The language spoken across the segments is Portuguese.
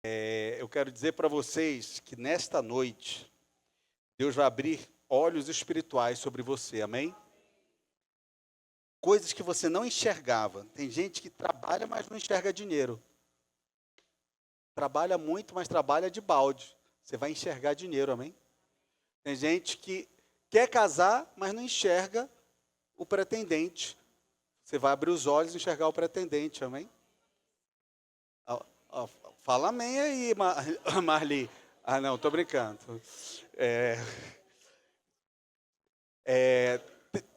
Eu quero dizer para vocês que nesta noite, Deus vai abrir olhos espirituais sobre você, amém? Coisas que você não enxergava. Tem gente que trabalha, mas não enxerga dinheiro. Trabalha muito, mas trabalha de balde. Você vai enxergar dinheiro, amém? Tem gente que quer casar, mas não enxerga o pretendente. Você vai abrir os olhos e enxergar o pretendente, amém? Fala amém aí, Marli. Ah, não, estou brincando.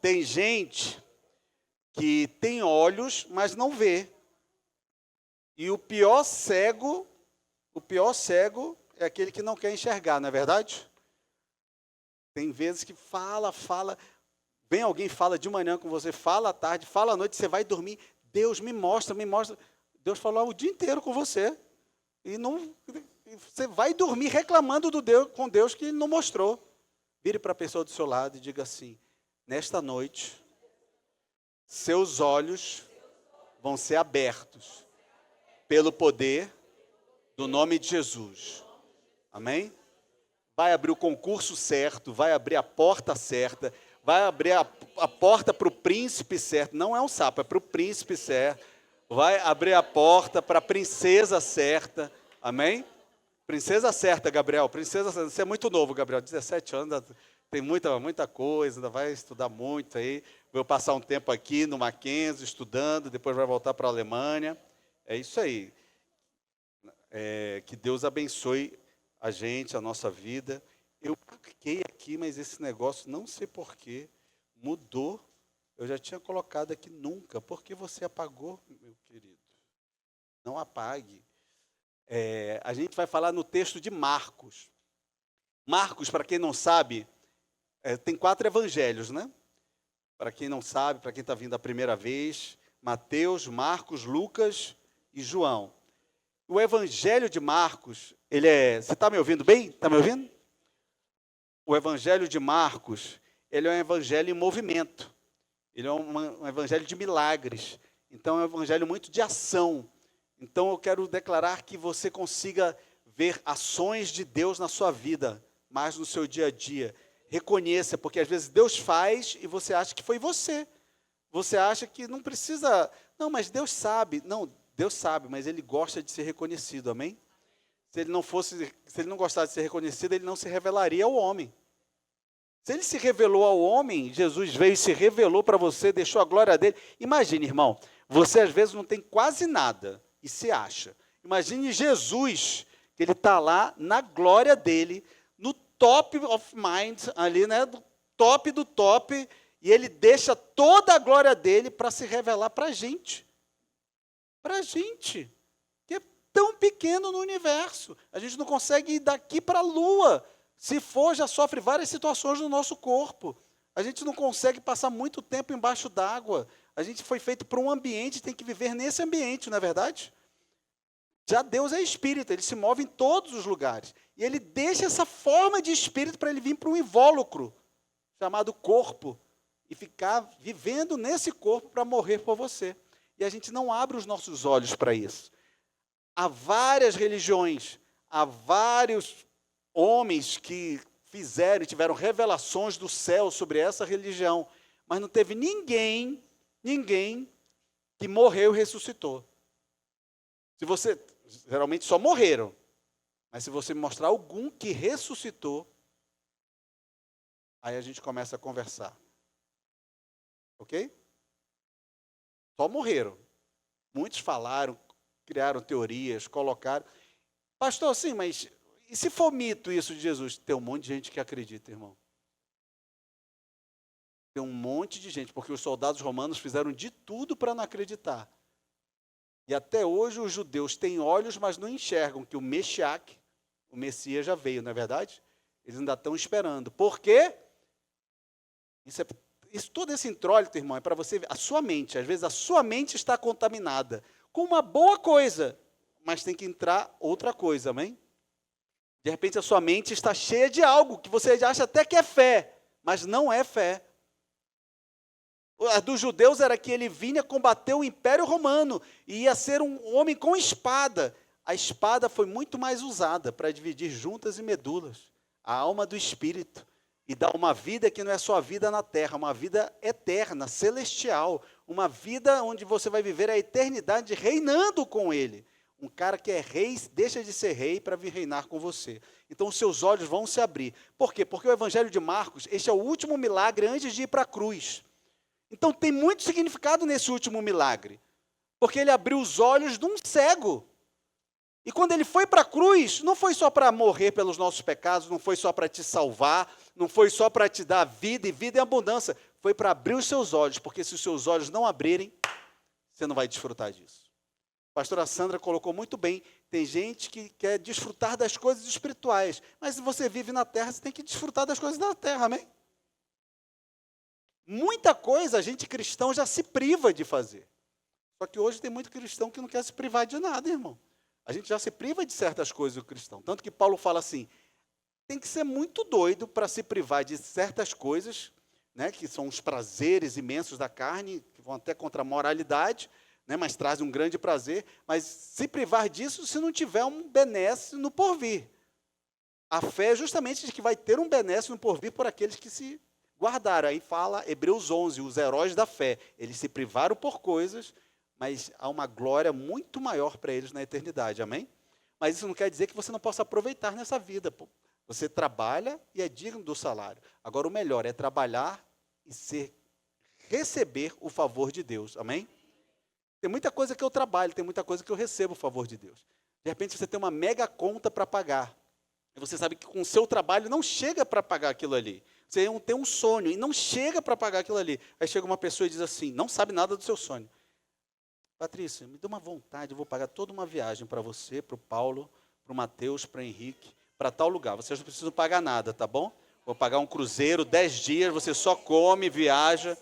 Tem gente que tem olhos, mas não vê. E o pior cego é aquele que não quer enxergar, não é verdade? Tem vezes que fala, vem alguém, fala de manhã com você, fala à tarde, fala à noite, você vai dormir, Deus me mostra. Deus falou o dia inteiro com você. E você vai dormir reclamando com Deus que Ele não mostrou. Vire para a pessoa do seu lado e diga assim: nesta noite, seus olhos vão ser abertos pelo poder do nome de Jesus. Amém? Vai abrir o concurso certo, vai abrir a porta certa, vai abrir a porta para o príncipe certo. Não é um sapo, é para o príncipe certo. Vai abrir a porta para a princesa certa. Amém? Princesa certa, Gabriel. Princesa certa. Você é muito novo, Gabriel. 17 anos, tem muita coisa, ainda vai estudar muito aí. Vou passar um tempo aqui no Mackenzie, estudando, depois vai voltar para a Alemanha. É isso aí. Que Deus abençoe a gente, a nossa vida. Eu cliquei aqui, mas esse negócio, não sei porquê, mudou. Eu já tinha colocado aqui nunca. Por que você apagou, meu querido? Não apague. A gente vai falar no texto de Marcos. Marcos, para quem não sabe, tem 4 evangelhos, né? Para quem não sabe, para quem está vindo a primeira vez, Mateus, Marcos, Lucas e João. O evangelho de Marcos, você está me ouvindo bem? Está me ouvindo? O evangelho de Marcos, ele é um evangelho em movimento. Ele é um evangelho de milagres. Então, é um evangelho muito de ação. Então, eu quero declarar que você consiga ver ações de Deus na sua vida, mais no seu dia a dia. Reconheça, porque às vezes Deus faz e você acha que foi você. Você acha que não precisa... Não, mas Deus sabe. Não, Deus sabe, mas Ele gosta de ser reconhecido, amém? Se Ele não gostasse de ser reconhecido, Ele não se revelaria ao homem. Se Ele se revelou ao homem, Jesus veio e se revelou para você, deixou a glória dele. Imagine, irmão, você às vezes não tem quase nada e se acha. Imagine Jesus, que Ele está lá na glória dele, no top of mind, ali, né, do top, e Ele deixa toda a glória dele para se revelar para a gente. Para a gente, que é tão pequeno no universo. A gente não consegue ir daqui para a Lua. Se for, já sofre várias situações no nosso corpo. A gente não consegue passar muito tempo embaixo d'água. A gente foi feito para um ambiente, tem que viver nesse ambiente, não é verdade? Já Deus é espírito, Ele se move em todos os lugares. E Ele deixa essa forma de espírito para Ele vir para um invólucro, chamado corpo, e ficar vivendo nesse corpo para morrer por você. E a gente não abre os nossos olhos para isso. Há várias religiões, há vários homens que tiveram revelações do céu sobre essa religião, mas não teve ninguém que morreu e ressuscitou. Geralmente só morreram, mas se você mostrar algum que ressuscitou, aí a gente começa a conversar. Ok? Só morreram. Muitos falaram, criaram teorias, colocaram. Pastor, sim, mas e se for mito isso de Jesus? Tem um monte de gente que acredita, irmão. Tem um monte de gente, porque os soldados romanos fizeram de tudo para não acreditar. E até hoje os judeus têm olhos, mas não enxergam que o Meshiach, o Messias, já veio, não é verdade? Eles ainda estão esperando. Por quê? Todo esse intrólito, irmão, é para você ver. A sua mente, às vezes a sua mente está contaminada com uma boa coisa, mas tem que entrar outra coisa, amém? De repente a sua mente está cheia de algo que você acha até que é fé, mas não é fé. A dos judeus era que ele vinha combater o Império Romano e ia ser um homem com espada. a espada foi muito mais usada para dividir juntas e medulas, a alma do espírito, e dar uma vida que não é só a vida na terra, uma vida eterna, celestial, uma vida onde você vai viver a eternidade reinando com ele. Um cara que é rei, deixa de ser rei para vir reinar com você. Então, os seus olhos vão se abrir. Por quê? Porque o Evangelho de Marcos, este é o último milagre antes de ir para a cruz. Então, tem muito significado nesse último milagre. Porque ele abriu os olhos de um cego. E quando ele foi para a cruz, não foi só para morrer pelos nossos pecados, não foi só para te salvar, não foi só para te dar vida e vida em abundância. Foi para abrir os seus olhos, porque se os seus olhos não abrirem, você não vai desfrutar disso. A pastora Sandra colocou muito bem, tem gente que quer desfrutar das coisas espirituais, mas se você vive na terra, você tem que desfrutar das coisas da terra, amém? Muita coisa a gente cristão já se priva de fazer. Só que hoje tem muito cristão que não quer se privar de nada, irmão. A gente já se priva de certas coisas do cristão. Tanto que Paulo fala assim, tem que ser muito doido para se privar de certas coisas, né, que são os prazeres imensos da carne, que vão até contra a moralidade, né, mas trazem um grande prazer, mas se privar disso se não tiver um benesse no porvir. A fé é justamente de que vai ter um benesse no porvir por aqueles que se guardaram. Aí fala Hebreus 11, os heróis da fé. Eles se privaram por coisas, mas há uma glória muito maior para eles na eternidade, amém? Mas isso não quer dizer que você não possa aproveitar nessa vida. Você trabalha e é digno do salário. Agora, o melhor é trabalhar e receber o favor de Deus, amém? Tem muita coisa que eu trabalho, tem muita coisa que eu recebo o favor de Deus. De repente, você tem uma mega conta para pagar. E você sabe que com o seu trabalho não chega para pagar aquilo ali. Você tem um sonho e não chega para pagar aquilo ali. Aí chega uma pessoa e diz assim, não sabe nada do seu sonho. Patrícia, me dê uma vontade, eu vou pagar toda uma viagem para você, para o Paulo, para o Mateus, para o Henrique, para tal lugar. Vocês não precisam pagar nada, tá bom? Vou pagar um cruzeiro, 10 dias, você só come, viaja.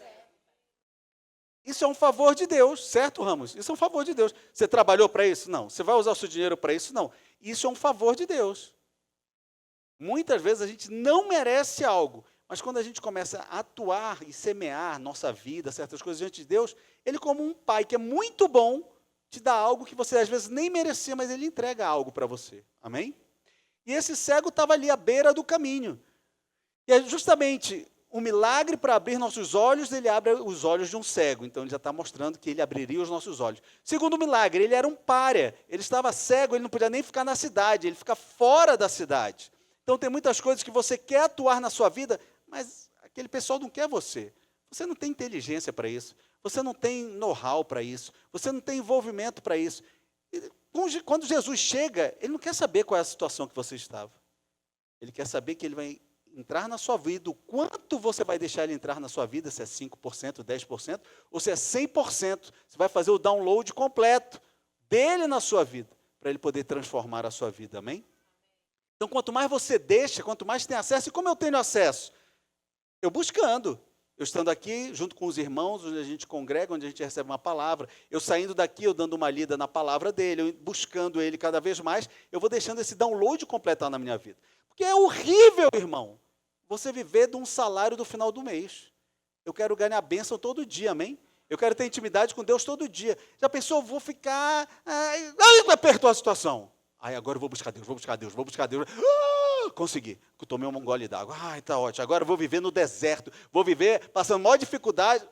Isso é um favor de Deus, certo, Ramos? Isso é um favor de Deus. Você trabalhou para isso? Não. Você vai usar o seu dinheiro para isso? Não. Isso é um favor de Deus. Muitas vezes a gente não merece algo, mas quando a gente começa a atuar e semear nossa vida, certas coisas diante de Deus, Ele, como um pai que é muito bom, te dá algo que você às vezes nem merecia, mas Ele entrega algo para você. Amém? E esse cego estava ali à beira do caminho. E é justamente o milagre para abrir nossos olhos, ele abre os olhos de um cego. Então, ele já está mostrando que ele abriria os nossos olhos. Segundo milagre, ele era um pária. Ele estava cego, ele não podia nem ficar na cidade, ele fica fora da cidade. Então, tem muitas coisas que você quer atuar na sua vida, mas aquele pessoal não quer você. Você não tem inteligência para isso. Você não tem know-how para isso. Você não tem envolvimento para isso. E, quando Jesus chega, ele não quer saber qual é a situação que você estava. Ele quer saber que ele vai entrar na sua vida, o quanto você vai deixar ele entrar na sua vida, se é 5%, 10%, ou se é 100%, você vai fazer o download completo dele na sua vida, para ele poder transformar a sua vida, amém? Então, quanto mais você deixa, quanto mais tem acesso, e como eu tenho acesso? Eu buscando, eu estando aqui, junto com os irmãos, onde a gente congrega, onde a gente recebe uma palavra, eu saindo daqui, eu dando uma lida na palavra dele, eu buscando ele cada vez mais, eu vou deixando esse download completar na minha vida. Porque é horrível, irmão, você viver de um salário do final do mês. Eu quero ganhar bênção todo dia, amém? Eu quero ter intimidade com Deus todo dia. Já pensou, vou ficar... apertou a situação. Agora eu vou buscar Deus, vou buscar Deus, vou buscar Deus. Consegui, tomei um gole d'água. Tá ótimo, agora eu vou viver no deserto, vou viver passando maior dificuldade.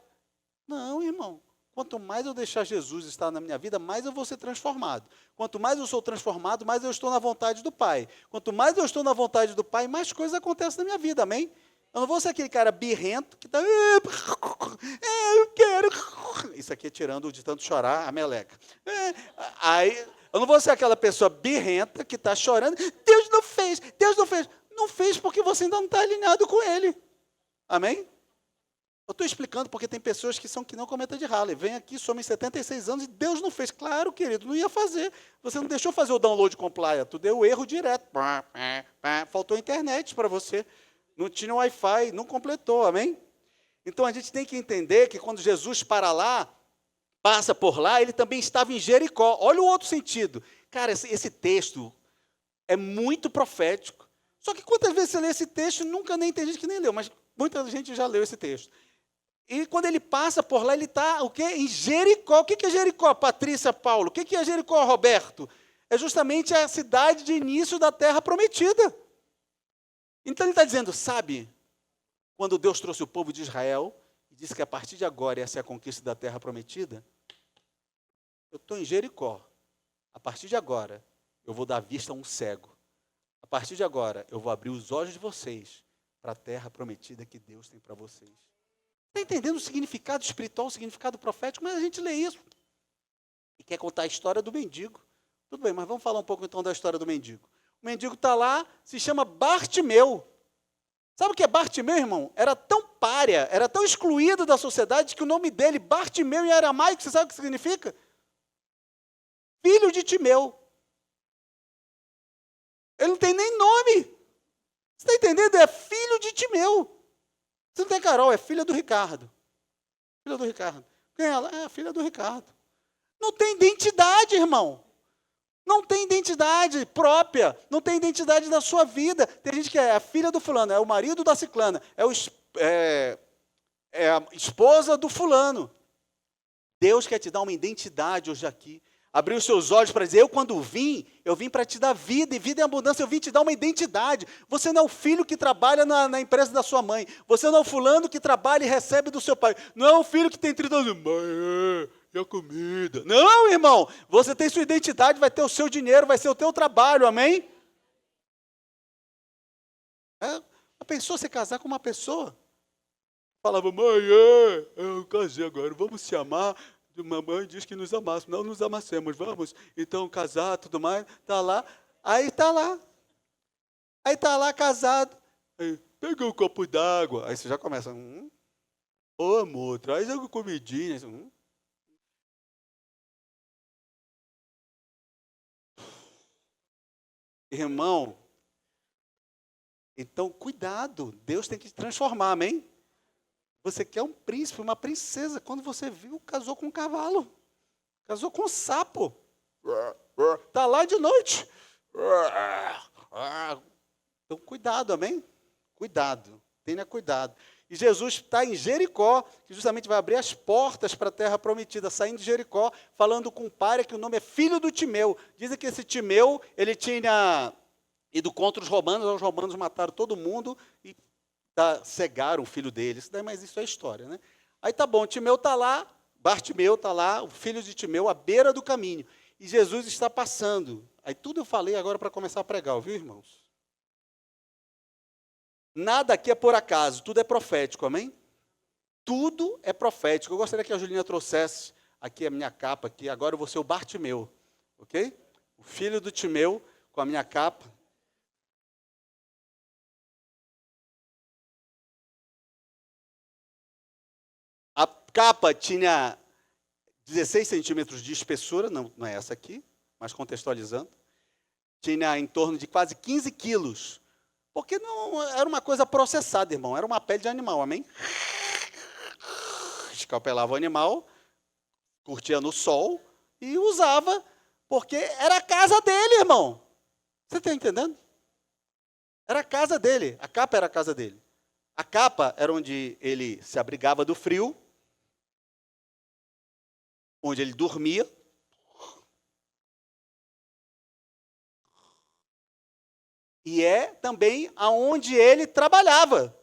Não, irmão. Quanto mais eu deixar Jesus estar na minha vida, mais eu vou ser transformado. Quanto mais eu sou transformado, mais eu estou na vontade do Pai. Quanto mais eu estou na vontade do Pai, mais coisas acontecem na minha vida, amém? Eu não vou ser aquele cara birrento que está... eu quero... Isso aqui é tirando de tanto chorar a meleca. Eu não vou ser aquela pessoa birrenta que está chorando. Deus não fez, Deus não fez. Não fez porque você ainda não está alinhado com Ele. Amém? Eu estou explicando porque tem pessoas que são que não cometa de rala. Vem aqui, somem 76 anos e Deus não fez. Claro, querido, não ia fazer. Você não deixou fazer o download completo. Tu deu erro direto. Faltou internet para você. Não tinha Wi-Fi, não completou, amém? Então, a gente tem que entender que quando Jesus passa por lá, ele também estava em Jericó. Olha o outro sentido. Cara, esse texto é muito profético. Só que quantas vezes você lê esse texto, nunca nem tem gente que nem leu, mas muita gente já leu esse texto. E quando ele passa por lá, ele está o quê? Em Jericó. O que é Jericó, Patrícia, Paulo? O que é Jericó, Roberto? é justamente a cidade de início da terra prometida. Então ele está dizendo, sabe, quando Deus trouxe o povo de Israel, e disse que a partir de agora ia ser a conquista da terra prometida, eu estou em Jericó. A partir de agora, eu vou dar vista a um cego. A partir de agora, eu vou abrir os olhos de vocês para a terra prometida que Deus tem para vocês. Está entendendo o significado espiritual, o significado profético? Mas a gente lê isso e quer contar a história do mendigo. Tudo bem, mas vamos falar um pouco então da história do mendigo. O mendigo está lá, se chama Bartimeu. Sabe o que é Bartimeu, irmão? Era tão pária, era tão excluído da sociedade que o nome dele, Bartimeu em aramaico, você sabe o que significa? Filho de Timeu. Ele não tem nem nome. Você está entendendo? É filho de Timeu. Você não tem Carol, é filha do Ricardo. Filha do Ricardo. Quem é ela? É a filha do Ricardo. Não tem identidade, irmão. Não tem identidade própria. Não tem identidade da sua vida. Tem gente que é a filha do fulano, é o marido da ciclana, é a esposa do fulano. Deus quer te dar uma identidade hoje aqui. Abrir os seus olhos para dizer, eu quando vim, eu vim para te dar vida, e vida em abundância, eu vim te dar uma identidade. Você não é o filho que trabalha na empresa da sua mãe. Você não é o fulano que trabalha e recebe do seu pai. Não é o filho que tem 30 anos, mãe, e a comida. Não, irmão, você tem sua identidade, vai ter o seu dinheiro, vai ser o teu trabalho, amém? A pessoa se casar com uma pessoa, falava, mãe, eu casei agora, vamos se amar. Mamãe diz que nos amasse, não nos amassemos, vamos, então casar, tudo mais, está lá, aí está lá casado, aí, pega um copo d'água, aí você já começa, ô amor, traz alguma comidinha, Irmão, então cuidado, Deus tem que te transformar, amém? Você quer um príncipe, uma princesa. Quando você viu, casou com um cavalo. Casou com um sapo. Está lá de noite. Então, cuidado, amém? Cuidado. Tenha cuidado. E Jesus está em Jericó, que justamente vai abrir as portas para a terra prometida, saindo de Jericó, falando com um pai que o nome é filho do Timeu. Dizem que esse Timeu, ele tinha ido contra os romanos mataram todo mundo e cegaram o filho deles, mas isso é história, né? Aí tá bom, Timeu está lá, Bartimeu está lá, o filho de Timeu, à beira do caminho, e Jesus está passando. Aí tudo eu falei agora para começar a pregar, viu, irmãos? Nada aqui é por acaso, tudo é profético, amém? Tudo é profético. Eu gostaria que a Julinha trouxesse aqui a minha capa, aqui. Agora eu vou ser o Bartimeu, ok? O filho do Timeu, com a minha capa. A capa tinha 16 centímetros de espessura, não é essa aqui, mas contextualizando. Tinha em torno de quase 15 quilos, porque não era uma coisa processada, irmão, era uma pele de animal, amém? Escalpelava o animal, curtia no sol e usava, porque era a casa dele, irmão. Você está entendendo? Era a casa dele, a capa era a casa dele. A capa era onde ele se abrigava do frio, onde ele dormia. E é também aonde ele trabalhava.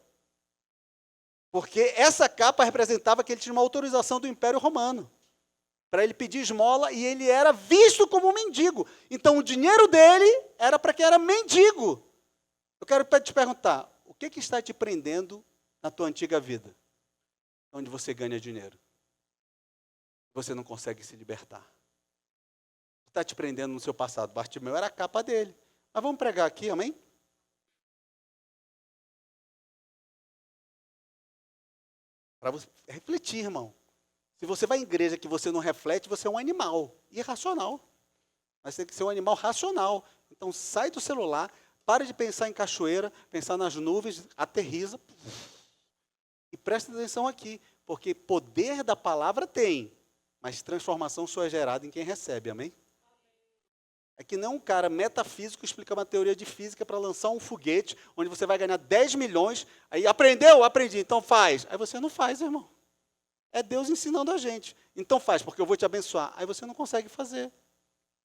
Porque essa capa representava que ele tinha uma autorização do Império Romano para ele pedir esmola e ele era visto como um mendigo. Então o dinheiro dele era para quem era mendigo. Eu quero te perguntar, o que está te prendendo na tua antiga vida? Onde você ganha dinheiro? Você não consegue se libertar. O que está te prendendo no seu passado? Bartimeu era a capa dele. Mas vamos pregar aqui, amém? Para você refletir, irmão. Se você vai em igreja que você não reflete, você é um animal irracional. Mas tem que ser um animal racional. Então sai do celular, para de pensar em cachoeira, pensar nas nuvens, aterriza e presta atenção aqui, porque poder da palavra tem, mas transformação só é gerada em quem recebe, amém? É que não um cara metafísico explica uma teoria de física para lançar um foguete, onde você vai ganhar 10 milhões, aí aprendeu? Aprendi, então faz. Aí você não faz, irmão. É Deus ensinando a gente. Então faz, porque eu vou te abençoar. Aí você não consegue fazer.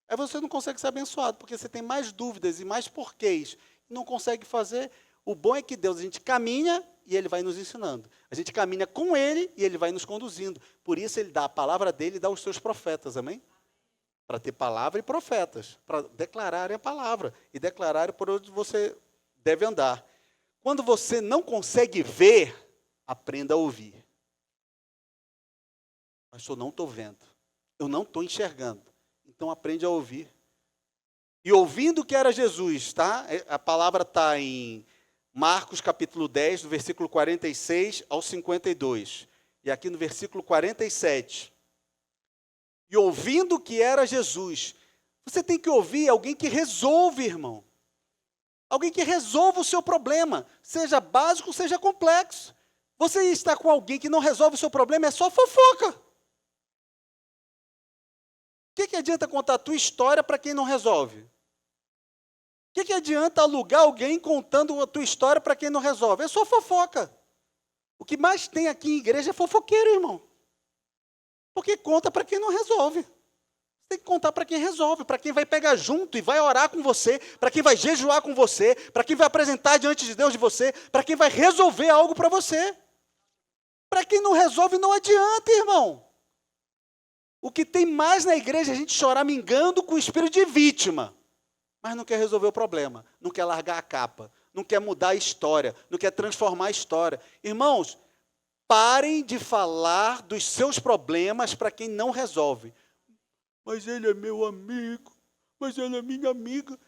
Aí você não consegue ser abençoado, porque você tem mais dúvidas e mais porquês. Não consegue fazer. O bom é que Deus, a gente caminha e Ele vai nos ensinando. A gente caminha com Ele e Ele vai nos conduzindo. Por isso Ele dá a palavra dEle e dá os seus profetas, amém? Para ter palavra e profetas, para declararem a palavra e declararem por onde você deve andar. Quando você não consegue ver, aprenda a ouvir. Pastor, não estou vendo. Eu não estou enxergando. Então aprende a ouvir. E ouvindo que era Jesus, tá? A palavra está em Marcos capítulo 10, do versículo 46 ao 52. E aqui no versículo 47. E ouvindo que era Jesus. Você tem que ouvir alguém que resolve, irmão. Alguém que resolva o seu problema. Seja básico, seja complexo. Você está com alguém que não resolve o seu problema, é só fofoca. O que adianta contar a tua história para quem não resolve? O que adianta alugar alguém contando a tua história para quem não resolve? É só fofoca. O que mais tem aqui em igreja é fofoqueiro, irmão. Porque conta para quem não resolve. Você tem que contar para quem resolve, para quem vai pegar junto e vai orar com você, para quem vai jejuar com você, para quem vai apresentar diante de Deus de você, para quem vai resolver algo para você. Para quem não resolve, não adianta, irmão. O que tem mais na igreja é a gente choramingando com o espírito de vítima, mas não quer resolver o problema, não quer largar a capa, não quer mudar a história, não quer transformar a história. Irmãos, parem de falar dos seus problemas para quem não resolve. Mas ele é meu amigo, mas ela é minha amiga.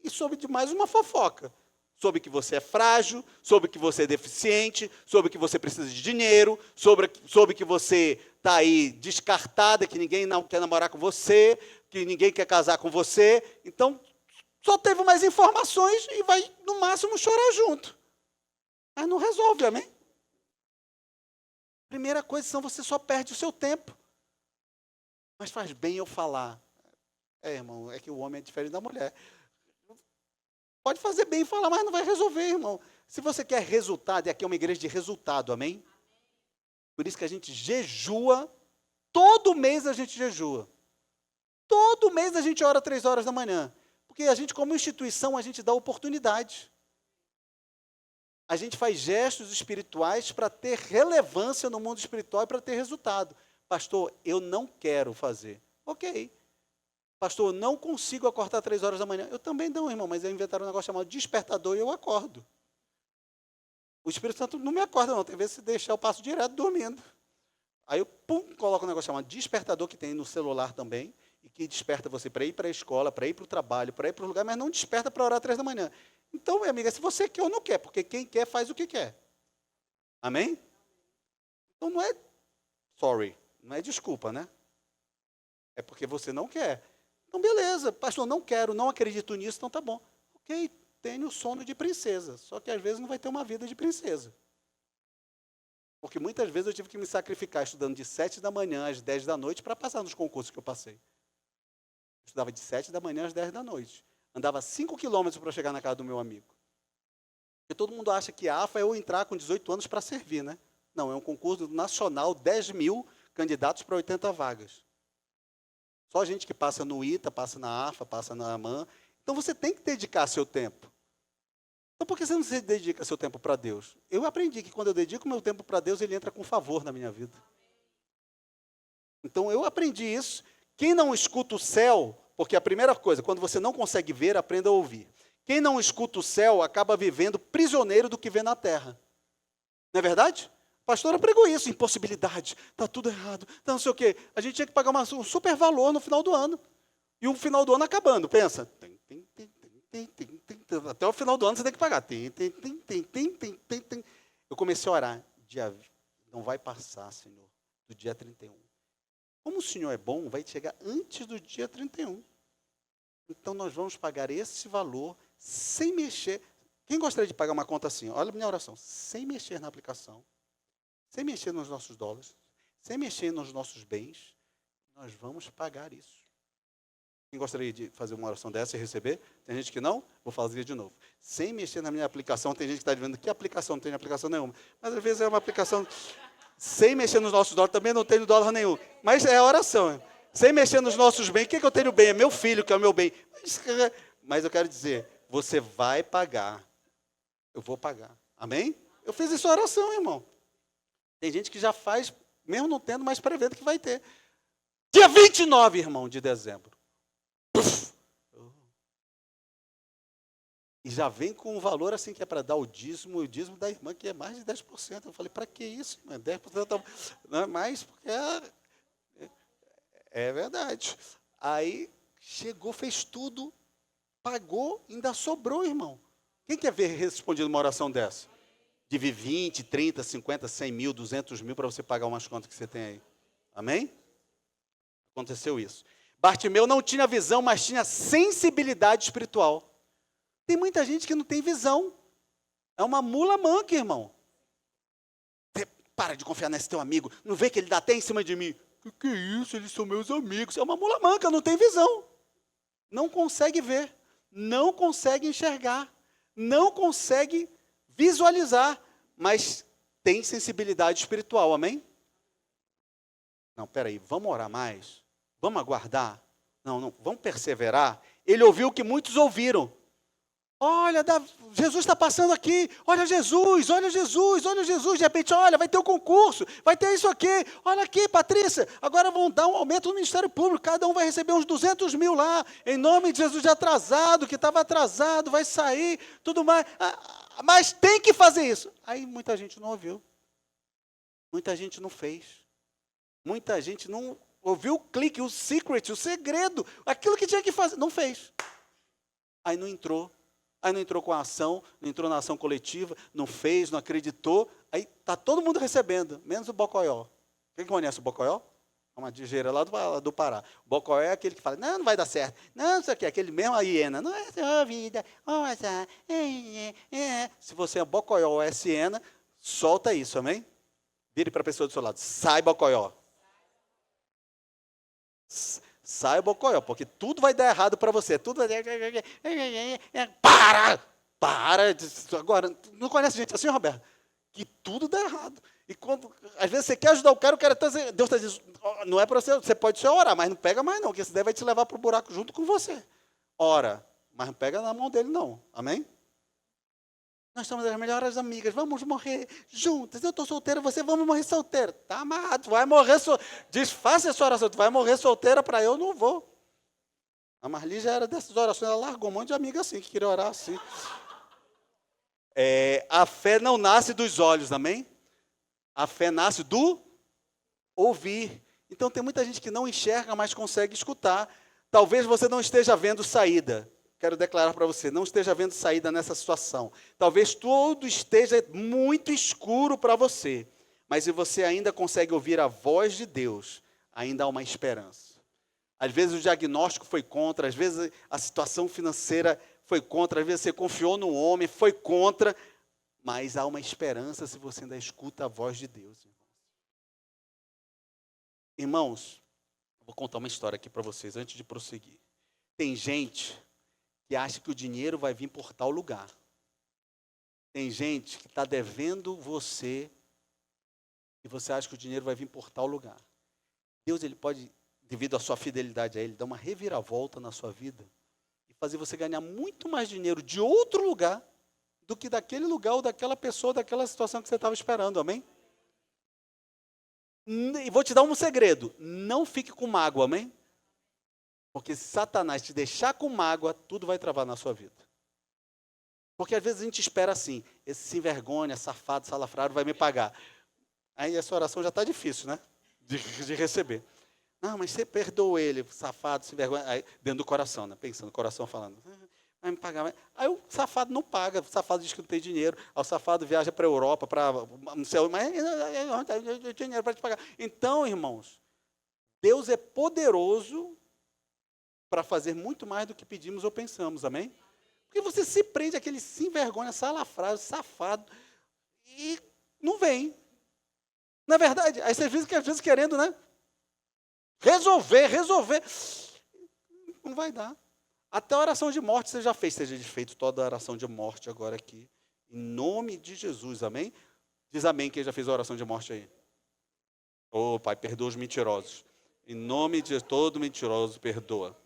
E soube de mais uma fofoca. Soube que você é frágil, soube que você é deficiente, soube que você precisa de dinheiro, soube que você está aí descartada, que ninguém não quer namorar com você, que ninguém quer casar com você. Então, só teve mais informações e vai, no máximo, chorar junto. Mas não resolve, amém? Primeira coisa, senão você só perde o seu tempo. Mas faz bem eu falar. Irmão, é que o homem é diferente da mulher. Pode fazer bem falar, mas não vai resolver, irmão. Se você quer resultado, e aqui é uma igreja de resultado, amém? Por isso que a gente jejua, todo mês a gente jejua. Todo mês a gente ora 3 horas da manhã. Porque a gente, como instituição, a gente dá oportunidade. A gente faz gestos espirituais para ter relevância no mundo espiritual e para ter resultado. Pastor, eu não quero fazer. Ok. Pastor, eu não consigo acordar 3 horas da manhã. Eu também não, irmão, mas inventaram um negócio chamado despertador e eu acordo. O Espírito Santo não me acorda, não. Tem vezes que se deixar, eu passo direto dormindo. Aí eu, coloco um negócio chamado despertador, que tem no celular também, e que desperta você para ir para a escola, para ir para o trabalho, para ir para o lugar, mas não desperta para orar 3 da manhã. Então, minha amiga, se você quer ou não quer, porque quem quer faz o que quer. Amém? Então não é sorry, não é desculpa, né? É porque você não quer. Então, beleza, pastor, não quero, não acredito nisso, então tá bom. Ok, tenho sono de princesa, só que às vezes não vai ter uma vida de princesa. Porque muitas vezes eu tive que me sacrificar estudando de 7 da manhã às 10 da noite para passar nos concursos que eu passei. Eu estudava de 7 da manhã às 10 da noite. Andava 5 quilômetros para chegar na casa do meu amigo. Porque todo mundo acha que a AFA é eu entrar com 18 anos para servir, né? Não, é um concurso nacional, 10 mil candidatos para 80 vagas. Só gente que passa no ITA, passa na AFA, passa na AMAN. Então você tem que dedicar seu tempo. Então por que você não se dedica seu tempo para Deus? Eu aprendi que quando eu dedico meu tempo para Deus, Ele entra com favor na minha vida. Então eu aprendi isso. Quem não escuta o céu, porque a primeira coisa, quando você não consegue ver, aprenda a ouvir. Quem não escuta o céu acaba vivendo prisioneiro do que vê na terra. Não é verdade? A pastora pregou isso, impossibilidade, está tudo errado, tá não sei o quê. A gente tinha que pagar um super valor no final do ano. E o final do ano acabando, pensa. Até o final do ano você tem que pagar. Eu comecei a orar. Não vai passar, Senhor, do dia 31. Como o Senhor é bom, vai chegar antes do dia 31. Então nós vamos pagar esse valor sem mexer. Quem gostaria de pagar uma conta assim? Olha a minha oração. Sem mexer na aplicação, sem mexer nos nossos dólares, sem mexer nos nossos bens, nós vamos pagar isso. Quem gostaria de fazer uma oração dessa e receber? Tem gente que não? Vou fazer de novo. Sem mexer na minha aplicação, tem gente que está dizendo que aplicação? Não tem aplicação nenhuma. Mas às vezes é uma aplicação sem mexer nos nossos dólares, também não tem dólar nenhum. Mas é a oração. Sem mexer nos nossos bens. O que eu tenho bem? É meu filho que é o meu bem. Mas eu quero dizer, você vai pagar. Eu vou pagar. Amém? Eu fiz essa oração, irmão. Tem gente que já faz, mesmo não tendo, mas prevendo que vai ter. Dia 29, irmão, de dezembro. Puf! E já vem com um valor assim que é para dar o dízimo da irmã, que é mais de 10%. Eu falei, para que isso, irmã? 10% não é mais, porque é verdade. Aí chegou, fez tudo, pagou, ainda sobrou, irmão. Quem quer ver respondido uma oração dessa? De 20, 30, 50, 100 mil, 200 mil para você pagar umas contas que você tem aí. Amém? Aconteceu isso. Bartimeu não tinha visão, mas tinha sensibilidade espiritual. Tem muita gente que não tem visão. É uma mula manca, irmão. Você para de confiar nesse teu amigo. Não vê que ele dá até em cima de mim. Que é isso? Eles são meus amigos. É uma mula manca, não tem visão. Não consegue ver. Não consegue enxergar. Não consegue visualizar. Mas tem sensibilidade espiritual, amém? Não, peraí, vamos orar mais? Vamos aguardar? Não, vamos perseverar? Ele ouviu o que muitos ouviram. Olha, Jesus está passando aqui, olha Jesus, olha Jesus, olha Jesus, de repente, olha, vai ter o concurso, vai ter isso aqui, olha aqui, Patrícia, agora vão dar um aumento no Ministério Público, cada um vai receber uns 200 mil lá, em nome de Jesus de atrasado, que estava atrasado, vai sair, tudo mais, mas tem que fazer isso. Aí muita gente não ouviu, muita gente não fez, muita gente não ouviu o clique, o secret, o segredo, aquilo que tinha que fazer, não fez. Aí não entrou com a ação, não entrou na ação coletiva, não fez, não acreditou. Aí está todo mundo recebendo, menos o Bocoió. Quem conhece o Bocoió? É uma digeira lá do Pará. O Bocoió é aquele que fala, não vai dar certo. Não, isso aqui, aquele mesmo a hiena. Não é sua vida, Se você é Bocoió ou é hiena, solta isso, amém? Vire para a pessoa do seu lado. Sai, Bocoió. Sai o Bocoió, porque tudo vai dar errado para você. Tudo vai dar... Para! Agora, não conhece gente assim, Roberto? Que tudo dá errado. E quando, às vezes você quer ajudar o cara está dizendo, Deus está dizendo, não é para você pode só orar, mas não pega mais não, porque esse daí vai te levar para o buraco junto com você. Ora, mas não pega na mão dele não, amém? Nós somos as melhores amigas, vamos morrer juntas. Eu estou solteira, você vamos morrer solteira. Está amarrado, vai morrer solteira. Desfaça essa oração, tu vai morrer solteira para eu não vou. A Marli já era dessas orações, ela largou um monte de amiga assim, que queria orar assim. A fé não nasce dos olhos, amém? A fé nasce do ouvir. Então tem muita gente que não enxerga, mas consegue escutar. Talvez você não esteja vendo saída. Quero declarar para você, não esteja vendo saída nessa situação. Talvez tudo esteja muito escuro para você, mas se você ainda consegue ouvir a voz de Deus, ainda há uma esperança. Às vezes o diagnóstico foi contra, às vezes a situação financeira foi contra, às vezes você confiou no homem, foi contra, mas há uma esperança se você ainda escuta a voz de Deus. Irmãos, vou contar uma história aqui para vocês antes de prosseguir. Tem gente que acha que o dinheiro vai vir por tal lugar. Tem gente que está devendo você e você acha que o dinheiro vai vir por tal lugar. Deus, ele pode, devido à sua fidelidade a Ele, dar uma reviravolta na sua vida e fazer você ganhar muito mais dinheiro de outro lugar do que daquele lugar ou daquela pessoa, daquela situação que você estava esperando, amém? E vou te dar um segredo, não fique com mágoa, amém? Porque se Satanás te deixar com mágoa, tudo vai travar na sua vida. Porque às vezes a gente espera assim, esse sem vergonha, safado, salafrário vai me pagar. Aí essa oração já está difícil, né? De receber. Não, mas você perdoa ele, safado, sem vergonha. Aí, dentro do coração, né? Pensando, o coração falando, vai me pagar. Aí o safado não paga, o safado diz que não tem dinheiro. Aí o safado viaja para a Europa, para não sei, mas eu tenho dinheiro para te pagar. Então, irmãos, Deus é poderoso para fazer muito mais do que pedimos ou pensamos, amém? Porque você se prende àquele sem vergonha, salafrário, safado, e não vem. Na verdade, aí você fica às vezes querendo, né? Resolver. Não vai dar. Até a oração de morte você já fez, seja feito toda a oração de morte agora aqui. Em nome de Jesus, amém? Diz amém quem já fez a oração de morte aí. Ô, Pai, perdoa os mentirosos. Em nome de todo mentiroso, perdoa.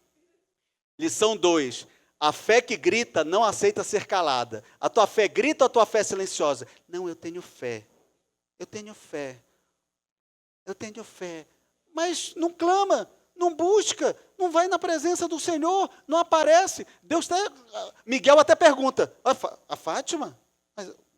Lição 2. A fé que grita não aceita ser calada. A tua fé grita ou a tua fé é silenciosa? Não, eu tenho fé. Eu tenho fé. Eu tenho fé. Mas não clama, não busca, não vai na presença do Senhor, não aparece. Deus até, Miguel até pergunta, a Fátima,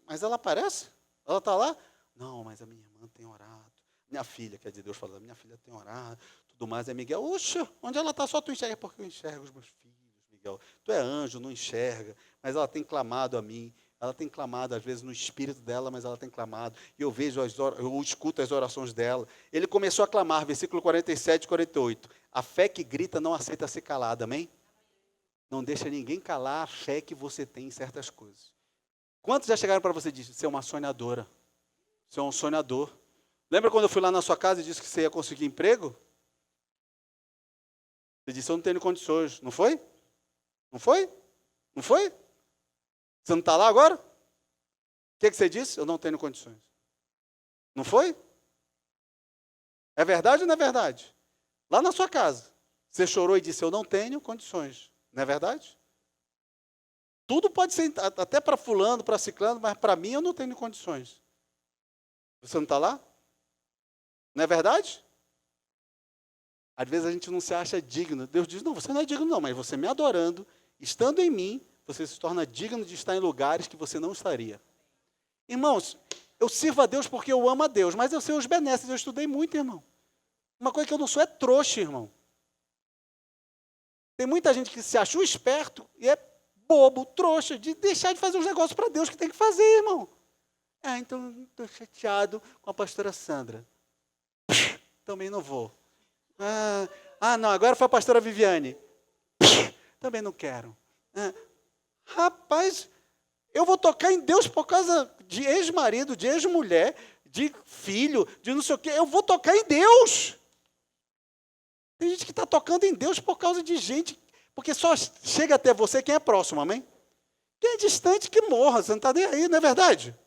mas ela aparece? Ela está lá? Não, mas a minha irmã tem orado. Minha filha, quer dizer, Deus fala, minha filha tem orado, tudo mais. É Miguel, oxa, onde ela está? Só tu enxerga, porque eu enxergo os meus filhos, Miguel. Tu é anjo, não enxerga, mas ela tem clamado a mim. Ela tem clamado, às vezes, no espírito dela, mas ela tem clamado. E eu vejo, eu escuto as orações dela. Ele começou a clamar, versículo 47 e 48. A fé que grita não aceita ser calada, amém? Não deixa ninguém calar a fé que você tem em certas coisas. Quantos já chegaram para você e disseram, você é uma sonhadora? Você é um sonhador. Lembra quando eu fui lá na sua casa e disse que você ia conseguir emprego? Você disse, eu não tenho condições. Não foi? Não foi? Não foi? Você não está lá agora? O que você disse? Eu não tenho condições. Não foi? É verdade ou não é verdade? Lá na sua casa, você chorou e disse, eu não tenho condições. Não é verdade? Tudo pode ser, até para fulano, para ciclano, mas para mim eu não tenho condições. Você não está lá? Não é verdade? Às vezes a gente não se acha digno. Deus diz, não, você não é digno não, mas você me adorando, estando em mim, você se torna digno de estar em lugares que você não estaria. Irmãos, eu sirvo a Deus porque eu amo a Deus, mas eu sei os benesses, eu estudei muito, irmão. Uma coisa que eu não sou é trouxa, irmão. Tem muita gente que se achou esperto e é bobo, trouxa, de deixar de fazer os negócios para Deus que tem que fazer, irmão. Então estou chateado com a pastora Sandra. Também não vou. Não, agora foi a pastora Viviane. Também não quero. Rapaz, eu vou tocar em Deus por causa de ex-marido, de ex-mulher, de filho, de não sei o quê. Eu vou tocar em Deus. Tem gente que está tocando em Deus por causa de gente, porque só chega até você quem é próximo, amém? Quem é distante que morra, você não está nem aí, não é verdade?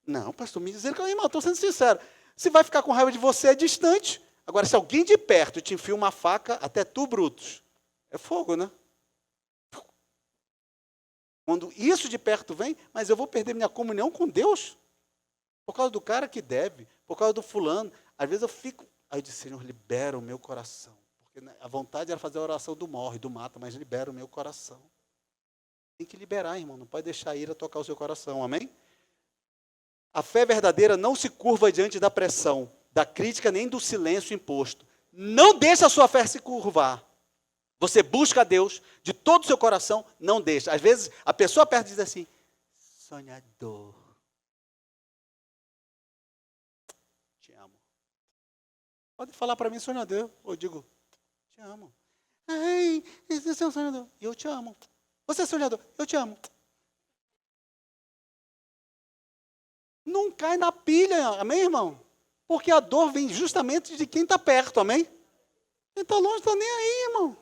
Não, pastor, me dizer que eu estou sendo sincero. Se vai ficar com raiva de você, é distante. Agora, se alguém de perto te enfia uma faca, até tu, Brutus, é fogo, né? Quando isso de perto vem, mas eu vou perder minha comunhão com Deus? Por causa do cara que deve, por causa do fulano. Às vezes eu fico, aí eu disse, Senhor, libera o meu coração. Porque a vontade era fazer a oração do morre, do mata, mas libera o meu coração. Tem que liberar, irmão, não pode deixar a ira tocar o seu coração, amém? A fé verdadeira não se curva diante da pressão, da crítica, nem do silêncio imposto. Não deixa a sua fé se curvar. Você busca a Deus de todo o seu coração, não deixa. Às vezes, a pessoa perto diz assim, sonhador. Te amo. Pode falar para mim, sonhador. Eu digo, te amo. Ai, você é um sonhador. Eu te amo. Você é sonhador. Eu te amo. Não cai na pilha, amém, irmão? Porque a dor vem justamente de quem está perto, amém? Quem está longe está nem aí, irmão.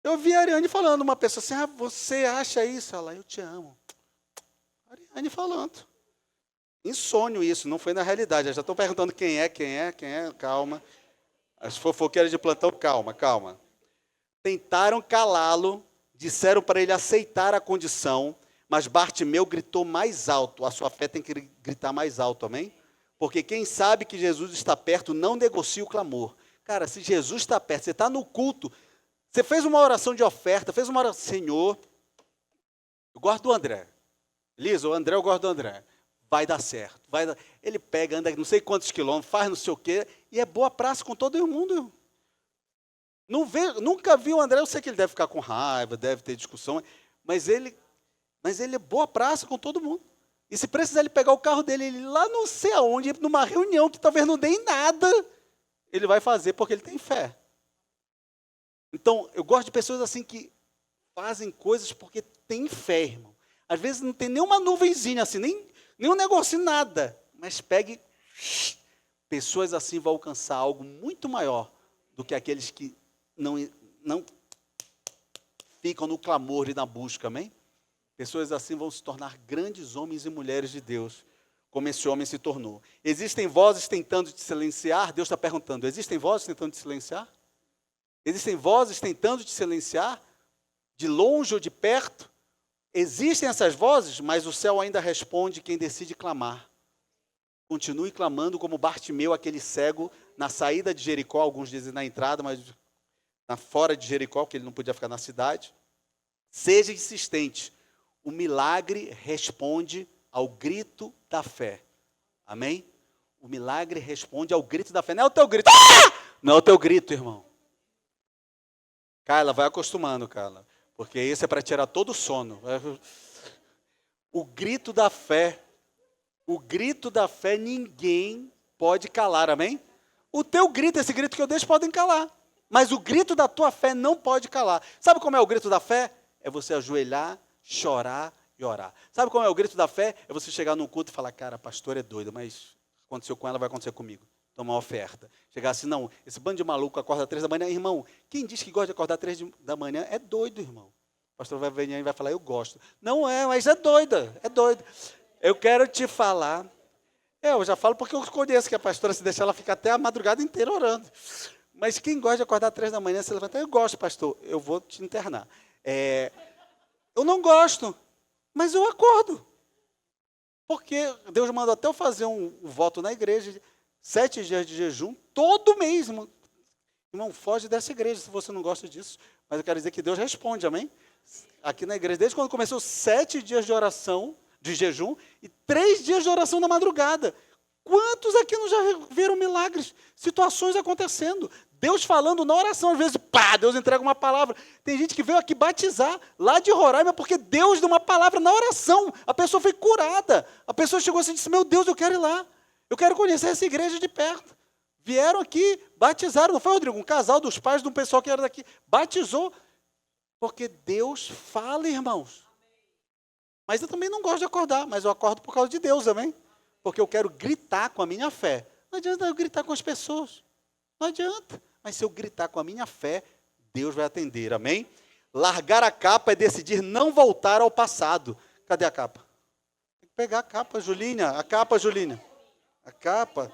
Eu vi a Ariane falando, uma pessoa assim, você acha isso? Ela, eu te amo. A Ariane falando. Em sonho isso, não foi na realidade. Eu já estou perguntando quem é, calma. As fofoqueiras de plantão, calma. Tentaram calá-lo, disseram para ele aceitar a condição, mas Bartimeu gritou mais alto. A sua fé tem que gritar mais alto, amém? Porque quem sabe que Jesus está perto não negocia o clamor. Cara, se Jesus está perto, você está no culto, você fez uma oração de oferta, fez uma oração, Senhor, eu gosto do André. Lisa, o André, eu gosto do André. Vai dar certo. Ele pega, anda não sei quantos quilômetros, faz não sei o quê, e é boa praça com todo mundo. Nunca vi o André, eu sei que ele deve ficar com raiva, deve ter discussão, mas ele é boa praça com todo mundo. E se precisar ele pegar o carro dele, ele lá não sei aonde, numa reunião que talvez não dê em nada, ele vai fazer porque ele tem fé. Então, eu gosto de pessoas assim que fazem coisas porque tem fé, irmão. Às vezes não tem nenhuma nuvenzinha assim, nem um negocinho, nada. Mas pegue, pessoas assim vão alcançar algo muito maior do que aqueles que não ficam no clamor e na busca, amém? Pessoas assim vão se tornar grandes homens e mulheres de Deus. como esse homem se tornou. Existem vozes tentando te silenciar? Deus está perguntando, existem vozes tentando te silenciar? Existem vozes tentando te silenciar? De longe ou de perto? Existem essas vozes, mas o céu ainda responde quem decide clamar. Continue clamando como Bartimeu, aquele cego, na saída de Jericó, alguns dizem na entrada, mas fora de Jericó, porque ele não podia ficar na cidade. Seja insistente. O milagre responde ao grito da fé. Amém? O milagre responde ao grito da fé. Não é o teu grito. Ah! Não é o teu grito, irmão. Carla, vai acostumando, Carla. Porque isso é para tirar todo o sono. O grito da fé. O grito da fé ninguém pode calar, amém? O teu grito, esse grito que eu deixo, podem calar. Mas o grito da tua fé não pode calar. Sabe como é o grito da fé? É você ajoelhar, chorar e orar. Sabe como é o grito da fé? É você chegar num culto e falar, cara, a pastora é doida, mas aconteceu com ela, vai acontecer comigo. Toma uma oferta. Chegar assim, não, esse bando de maluco acorda 3 da manhã. Irmão, quem diz que gosta de acordar 3 da manhã é doido, irmão. O pastor vai venir e vai falar, eu gosto. Não é, mas é doida, é doido. Eu quero te falar. Eu já falo porque eu conheço que a pastora, se deixar, ela fica até a madrugada inteira orando. Mas quem gosta de acordar 3 da manhã, se levanta, eu gosto, pastor, eu vou te internar. Eu não gosto, mas eu acordo. Porque Deus mandou até eu fazer um voto na igreja, 7 dias de jejum, todo mês. Irmão, foge dessa igreja se você não gosta disso. Mas eu quero dizer que Deus responde, amém? Aqui na igreja, desde quando começou 7 dias de oração, de jejum, e 3 dias de oração na madrugada. Quantos aqui não já viram milagres? Situações acontecendo. Deus falando na oração, às vezes, pá, Deus entrega uma palavra. Tem gente que veio aqui batizar, lá de Roraima, porque Deus deu uma palavra na oração. A pessoa foi curada. A pessoa chegou assim e disse, meu Deus, eu quero ir lá. Eu quero conhecer essa igreja de perto. Vieram aqui, batizaram. Não foi, Rodrigo? Um casal dos pais de um pessoal que era daqui. Batizou. Porque Deus fala, irmãos. Mas eu também não gosto de acordar, mas eu acordo por causa de Deus, amém? Porque eu quero gritar com a minha fé. Não adianta eu gritar com as pessoas. Não adianta. Mas se eu gritar com a minha fé, Deus vai atender, amém? Largar a capa é decidir não voltar ao passado. Cadê a capa? Tem que pegar a capa, Julínia. A capa, Julínia. A capa.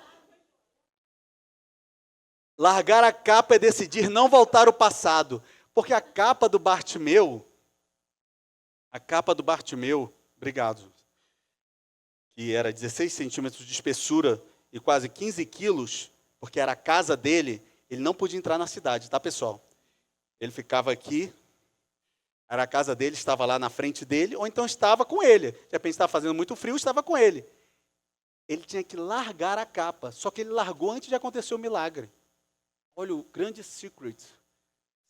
Largar a capa é decidir não voltar ao passado. Porque a capa do Bartimeu, obrigado, que era 16 centímetros de espessura e quase 15 quilos, porque era a casa dele, ele não podia entrar na cidade, tá, pessoal? Ele ficava aqui, era a casa dele, estava lá na frente dele, ou então estava com ele. De repente estava fazendo muito frio, estava com ele. Ele tinha que largar a capa, só que ele largou antes de acontecer o milagre. Olha o grande secret.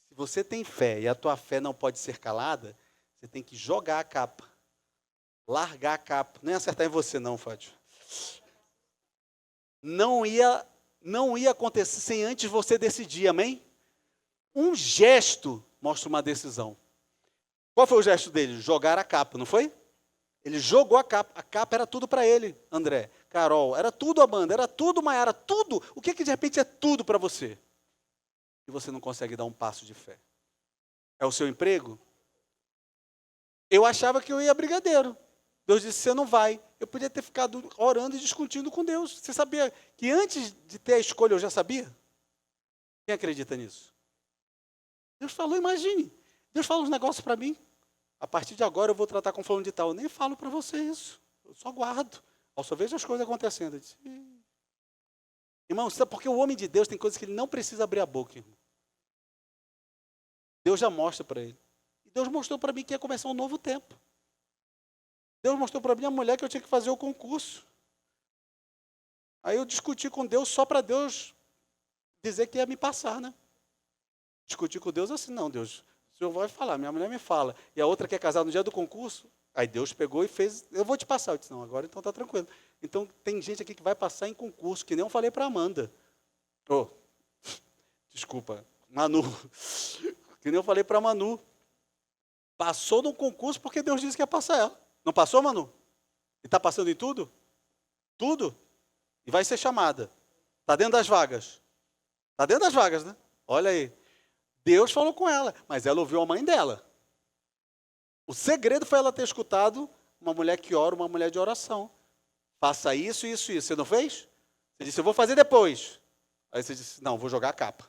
Se você tem fé e a tua fé não pode ser calada, você tem que jogar a capa. Largar a capa. Não ia acertar em você não, Fátima. Não ia acontecer sem antes você decidir, amém? Um gesto mostra uma decisão. Qual foi o gesto dele? Jogar a capa, não foi? Ele jogou a capa. A capa era tudo para ele, André, Carol. Era tudo, Amanda. Era tudo, Maiara. Tudo. O que de repente é tudo para você? E você não consegue dar um passo de fé. É o seu emprego? Eu achava que eu ia a brigadeiro. Deus disse, você não vai. Eu podia ter ficado orando e discutindo com Deus. Você sabia que antes de ter a escolha eu já sabia? Quem acredita nisso? Deus falou, imagine. Deus fala uns negócios para mim. A partir de agora eu vou tratar com fulano de tal. Eu nem falo para você isso. Eu só guardo. Eu só vejo as coisas acontecendo. Eu disse, irmão, sabe porque o homem de Deus tem coisas que ele não precisa abrir a boca, irmão. Deus já mostra para ele. E Deus mostrou para mim que ia começar um novo tempo. Deus mostrou para mim a mulher que eu tinha que fazer o concurso. Aí eu discuti com Deus só para Deus dizer que ia me passar, né? Discuti com Deus assim, não, Deus, o senhor vai falar, minha mulher me fala. E a outra quer casar no dia do concurso. Aí Deus pegou e fez, eu vou te passar. Eu disse, não, agora então está tranquilo. Então tem gente aqui que vai passar em concurso, que nem eu falei para Amanda. Desculpa, Manu. Que nem eu falei para Manu. Passou no concurso porque Deus disse que ia passar ela. Não passou, Manu? E está passando em tudo? Tudo? E vai ser chamada. Está dentro das vagas. Está dentro das vagas, né? Olha aí. Deus falou com ela, mas ela ouviu a mãe dela. O segredo foi ela ter escutado uma mulher que ora, uma mulher de oração. faça isso, isso, isso. Você não fez? Você disse, eu vou fazer depois. Aí você disse, não, vou jogar a capa.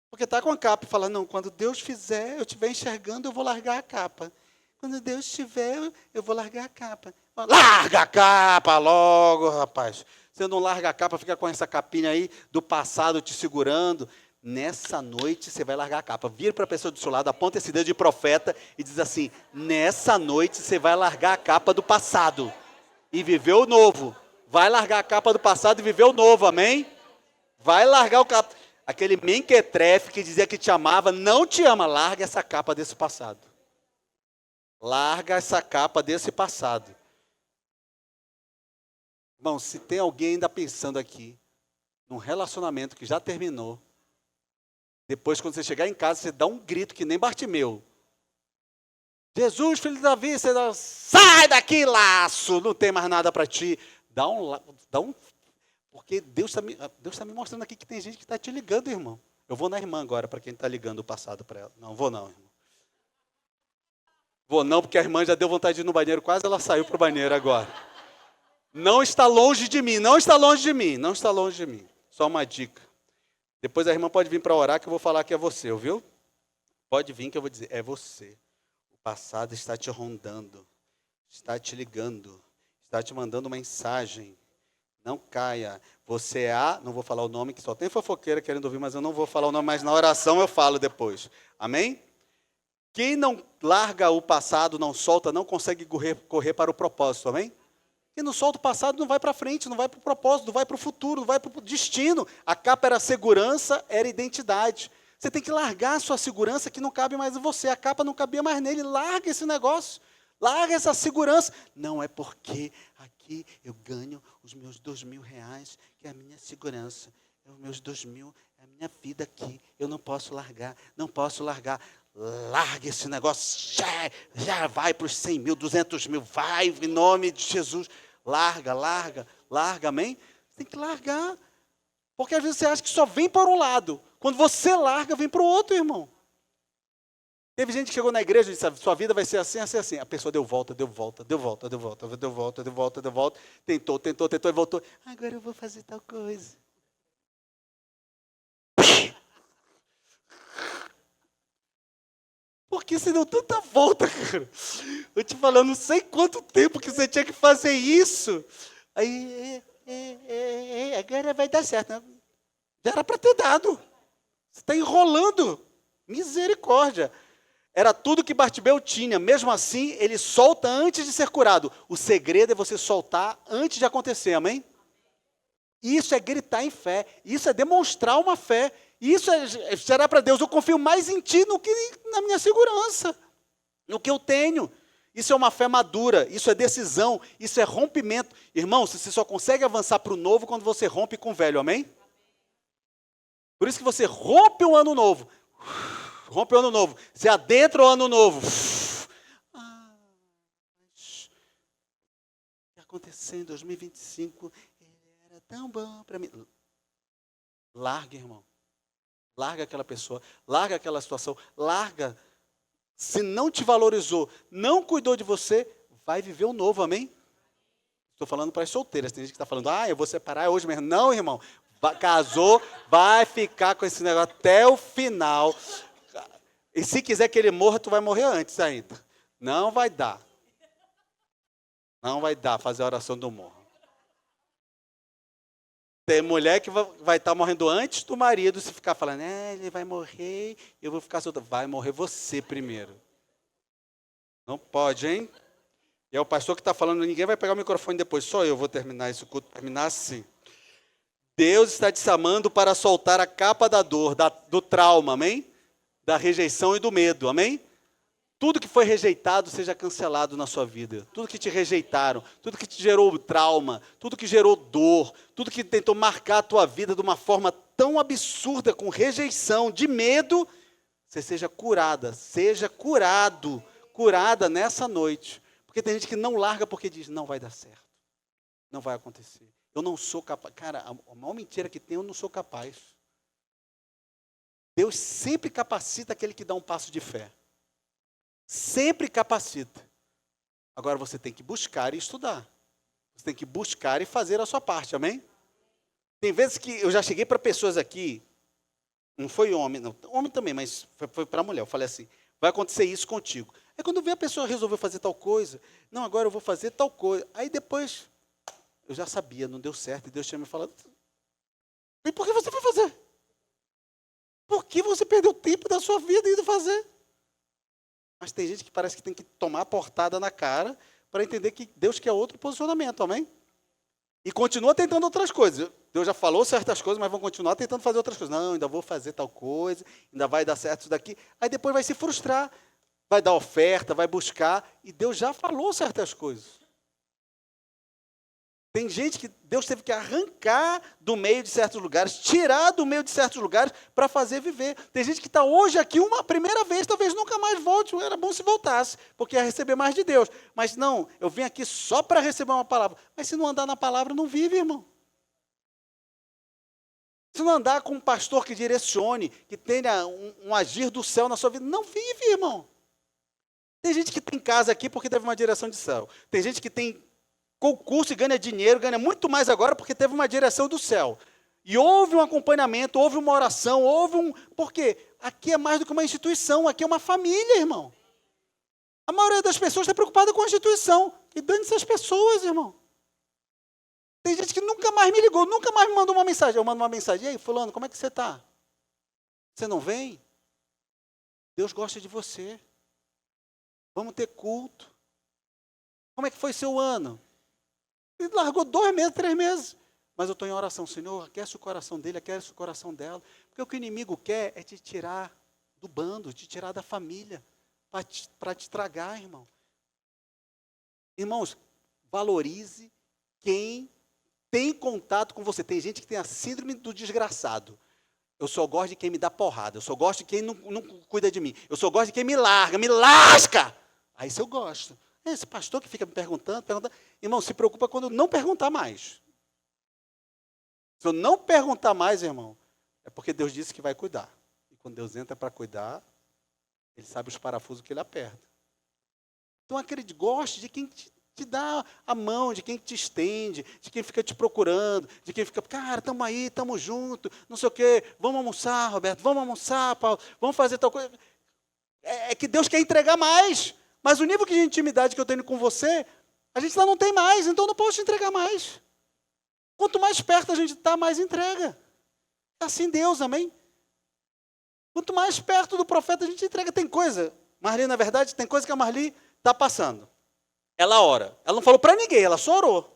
Porque está com a capa e fala, não, quando Deus fizer, eu estiver enxergando, eu vou largar a capa. Quando Deus estiver, eu vou largar a capa. Larga a capa logo, rapaz. Você não larga a capa, fica com essa capinha aí do passado te segurando. Nessa noite você vai largar a capa. Vira para a pessoa do seu lado, aponta esse dedo de profeta e diz assim, nessa noite você vai largar a capa do passado e viver o novo. Vai largar a capa do passado e viver o novo, amém? Vai largar o capa. Aquele menquetrefe que dizia que te amava, não te ama. Larga essa capa desse passado. Larga essa capa desse passado. Irmão, se tem alguém ainda pensando aqui, num relacionamento que já terminou, depois quando você chegar em casa, você dá um grito que nem Bartimeu. Jesus, filho de Davi, você dá, sai daqui, laço, não tem mais nada para ti. Dá um. Porque Deus tá me mostrando aqui que tem gente que está te ligando, irmão. Eu vou na irmã agora, para quem está ligando o passado para ela. Não, vou não, irmão. Vou não, porque a irmã já deu vontade de ir no banheiro, quase ela saiu para o banheiro agora. Não está longe de mim, não está longe de mim, não está longe de mim. Só uma dica. Depois a irmã pode vir para orar que eu vou falar que é você, ouviu? Pode vir que eu vou dizer, é você. O passado está te rondando, está te ligando, está te mandando mensagem. Não caia. Você é não vou falar o nome, que só tem fofoqueira querendo ouvir, mas eu não vou falar o nome, mas na oração eu falo depois. Amém? Quem não larga o passado, não solta, não consegue correr para o propósito, amém? Quem não solta o passado não vai para frente, não vai para o propósito, não vai para o futuro, não vai para o destino. A capa era segurança, era identidade. Você tem que largar a sua segurança que não cabe mais em você. A capa não cabia mais nele. Larga esse negócio. Larga essa segurança. Não é porque aqui eu ganho os meus R$2.000, que é a minha segurança. É os meus 2.000, é a minha vida aqui. Eu não posso largar, não posso largar. Larga esse negócio, já vai para os 100 mil, 200 mil, vai em nome de Jesus. Larga, amém? Você tem que largar. Porque às vezes você acha que só vem para um lado. Quando você larga, vem para o outro, irmão. Teve gente que chegou na igreja e disse, sua vida vai ser assim, assim, assim. A pessoa deu volta. Tentou e voltou. Agora eu vou fazer tal coisa. Por que você deu tanta volta, cara? Eu te falando, não sei quanto tempo que você tinha que fazer isso. Aí, agora vai dar certo. Já era para ter dado. Você está enrolando. Misericórdia. Era tudo que Bartimeu tinha. Mesmo assim, ele solta antes de ser curado. O segredo é você soltar antes de acontecer, amém? Isso é gritar em fé. Isso é demonstrar uma fé. Isso será para Deus, eu confio mais em ti do que na minha segurança, no que eu tenho. Isso é uma fé madura, isso é decisão, isso é rompimento. Irmão, você só consegue avançar para o novo quando você rompe com o velho, amém? Por isso que você rompe o ano novo. Rompe o ano novo. Você adentra o ano novo. O que aconteceu em 2025? Era tão bom para mim. Larga, irmão. Larga aquela pessoa, larga aquela situação, larga. Se não te valorizou, não cuidou de você, vai viver o novo, amém? Estou falando para as solteiras, tem gente que está falando, eu vou separar hoje mesmo. Não, irmão, casou, vai ficar com esse negócio até o final. E se quiser que ele morra, tu vai morrer antes ainda. Não vai dar. Não vai dar fazer a oração do morro. Tem mulher que vai estar morrendo antes do marido, se ficar falando, ele vai morrer, eu vou ficar solta. Vai morrer você primeiro. Não pode, hein? E é o pastor que está falando, ninguém vai pegar o microfone depois, só eu vou terminar esse culto, terminar assim. Deus está te chamando para soltar a capa da dor, do trauma, amém? Da rejeição e do medo, amém? Tudo que foi rejeitado seja cancelado na sua vida. Tudo que te rejeitaram, tudo que te gerou trauma, tudo que gerou dor, tudo que tentou marcar a tua vida de uma forma tão absurda, com rejeição, de medo, você seja curada, seja curado, curada nessa noite. Porque tem gente que não larga porque diz, não vai dar certo, não vai acontecer. Eu não sou capaz. Cara, a maior mentira que tem, eu não sou capaz. Deus sempre capacita aquele que dá um passo de fé. Sempre capacita. Agora você tem que buscar e estudar. Você tem que buscar e fazer a sua parte, amém? Tem vezes que eu já cheguei para pessoas aqui, não foi homem, não, homem também, mas foi para mulher. Eu falei assim, vai acontecer isso contigo. Aí quando vê a pessoa resolveu fazer tal coisa, não, agora eu vou fazer tal coisa. Aí depois, eu já sabia, não deu certo, e Deus tinha me falado, e por que você foi fazer? Por que você perdeu tempo da sua vida indo fazer? Mas tem gente que parece que tem que tomar a portada na cara para entender que Deus quer outro posicionamento, amém? E continua tentando outras coisas. Deus já falou certas coisas, mas vão continuar tentando fazer outras coisas. Não, ainda vou fazer tal coisa, ainda vai dar certo isso daqui. Aí depois vai se frustrar, vai dar oferta, vai buscar, e Deus já falou certas coisas. Tem gente que Deus teve que arrancar do meio de certos lugares, tirar do meio de certos lugares para fazer viver. Tem gente que está hoje aqui uma primeira vez, talvez nunca mais volte. Era bom se voltasse, porque ia receber mais de Deus. Mas não, eu vim aqui só para receber uma palavra. Mas se não andar na palavra, não vive, irmão. Se não andar com um pastor que direcione, que tenha um agir do céu na sua vida, não vive, irmão. Tem gente que tem casa aqui porque teve uma direção de céu. Tem gente que tem concurso e ganha dinheiro, ganha muito mais agora porque teve uma direção do céu. E houve um acompanhamento, houve uma oração, houve um... Por quê? Aqui é mais do que uma instituição, aqui é uma família, irmão. A maioria das pessoas está preocupada com a instituição. E dane-se as pessoas, irmão. Tem gente que nunca mais me ligou, nunca mais me mandou uma mensagem. Eu mando uma mensagem, e aí, fulano, como é que você está? Você não vem? Deus gosta de você. Vamos ter culto. Como é que foi seu ano? Ele largou 2 meses, 3 meses. Mas eu estou em oração, Senhor, aquece o coração dele, aquece o coração dela. Porque o que o inimigo quer é te tirar do bando, te tirar da família, para te tragar, irmão. Irmãos, valorize quem tem contato com você. Tem gente que tem a síndrome do desgraçado. Eu só gosto de quem me dá porrada. Eu só gosto de quem não cuida de mim. Eu só gosto de quem me larga, me lasca. Aí isso eu gosto. Esse pastor que fica me perguntando. Irmão, se preocupa quando eu não perguntar mais. Se eu não perguntar mais, irmão, é porque Deus disse que vai cuidar. E quando Deus entra para cuidar, Ele sabe os parafusos que Ele aperta. Então, acredite, goste de quem te dá a mão, de quem te estende, de quem fica te procurando, de quem fica, cara, estamos aí, estamos juntos, não sei o quê, vamos almoçar, Roberto, vamos almoçar, Paulo, vamos fazer tal coisa. É que Deus quer entregar mais. Mas o nível de intimidade que eu tenho com você, a gente lá não tem mais, então eu não posso te entregar mais. Quanto mais perto a gente está, mais entrega. É assim Deus, amém? Quanto mais perto do profeta a gente entrega. Tem coisa, Marli, na verdade, tem coisa que a Marli está passando. Ela ora. Ela não falou para ninguém, ela só orou.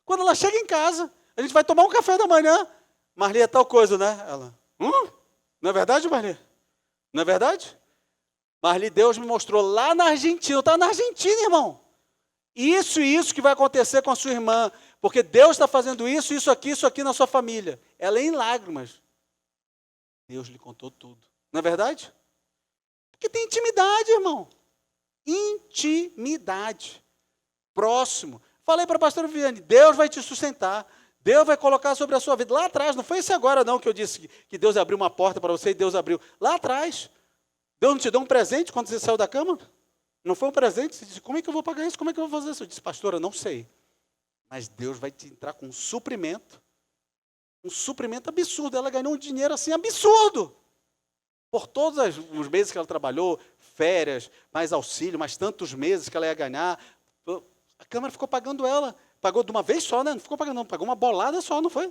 Quando ela chega em casa, a gente vai tomar um café da manhã. Marli é tal coisa, né? Ela, não é verdade, Marli? Não é verdade? Marli, Deus me mostrou lá na Argentina. Eu estava na Argentina, irmão. Isso e isso que vai acontecer com a sua irmã. Porque Deus está fazendo isso aqui na sua família. Ela é em lágrimas. Deus lhe contou tudo. Não é verdade? Porque tem intimidade, irmão. Intimidade. Próximo. Falei para a pastora Viviane, Deus vai te sustentar. Deus vai colocar sobre a sua vida. Lá atrás, não foi esse agora não que eu disse que Deus abriu uma porta para você e Deus abriu. Lá atrás. Deus não te deu um presente quando você saiu da cama? Não foi um presente? Você disse, como é que eu vou pagar isso? Como é que eu vou fazer isso? Eu disse, pastora, não sei. Mas Deus vai te entrar com um suprimento absurdo. Ela ganhou um dinheiro assim absurdo. Por todos os meses que ela trabalhou, férias, mais auxílio, mais tantos meses que ela ia ganhar. A Câmara ficou pagando ela. Pagou de uma vez só, né? Não ficou pagando, não. Pagou uma bolada só, não foi?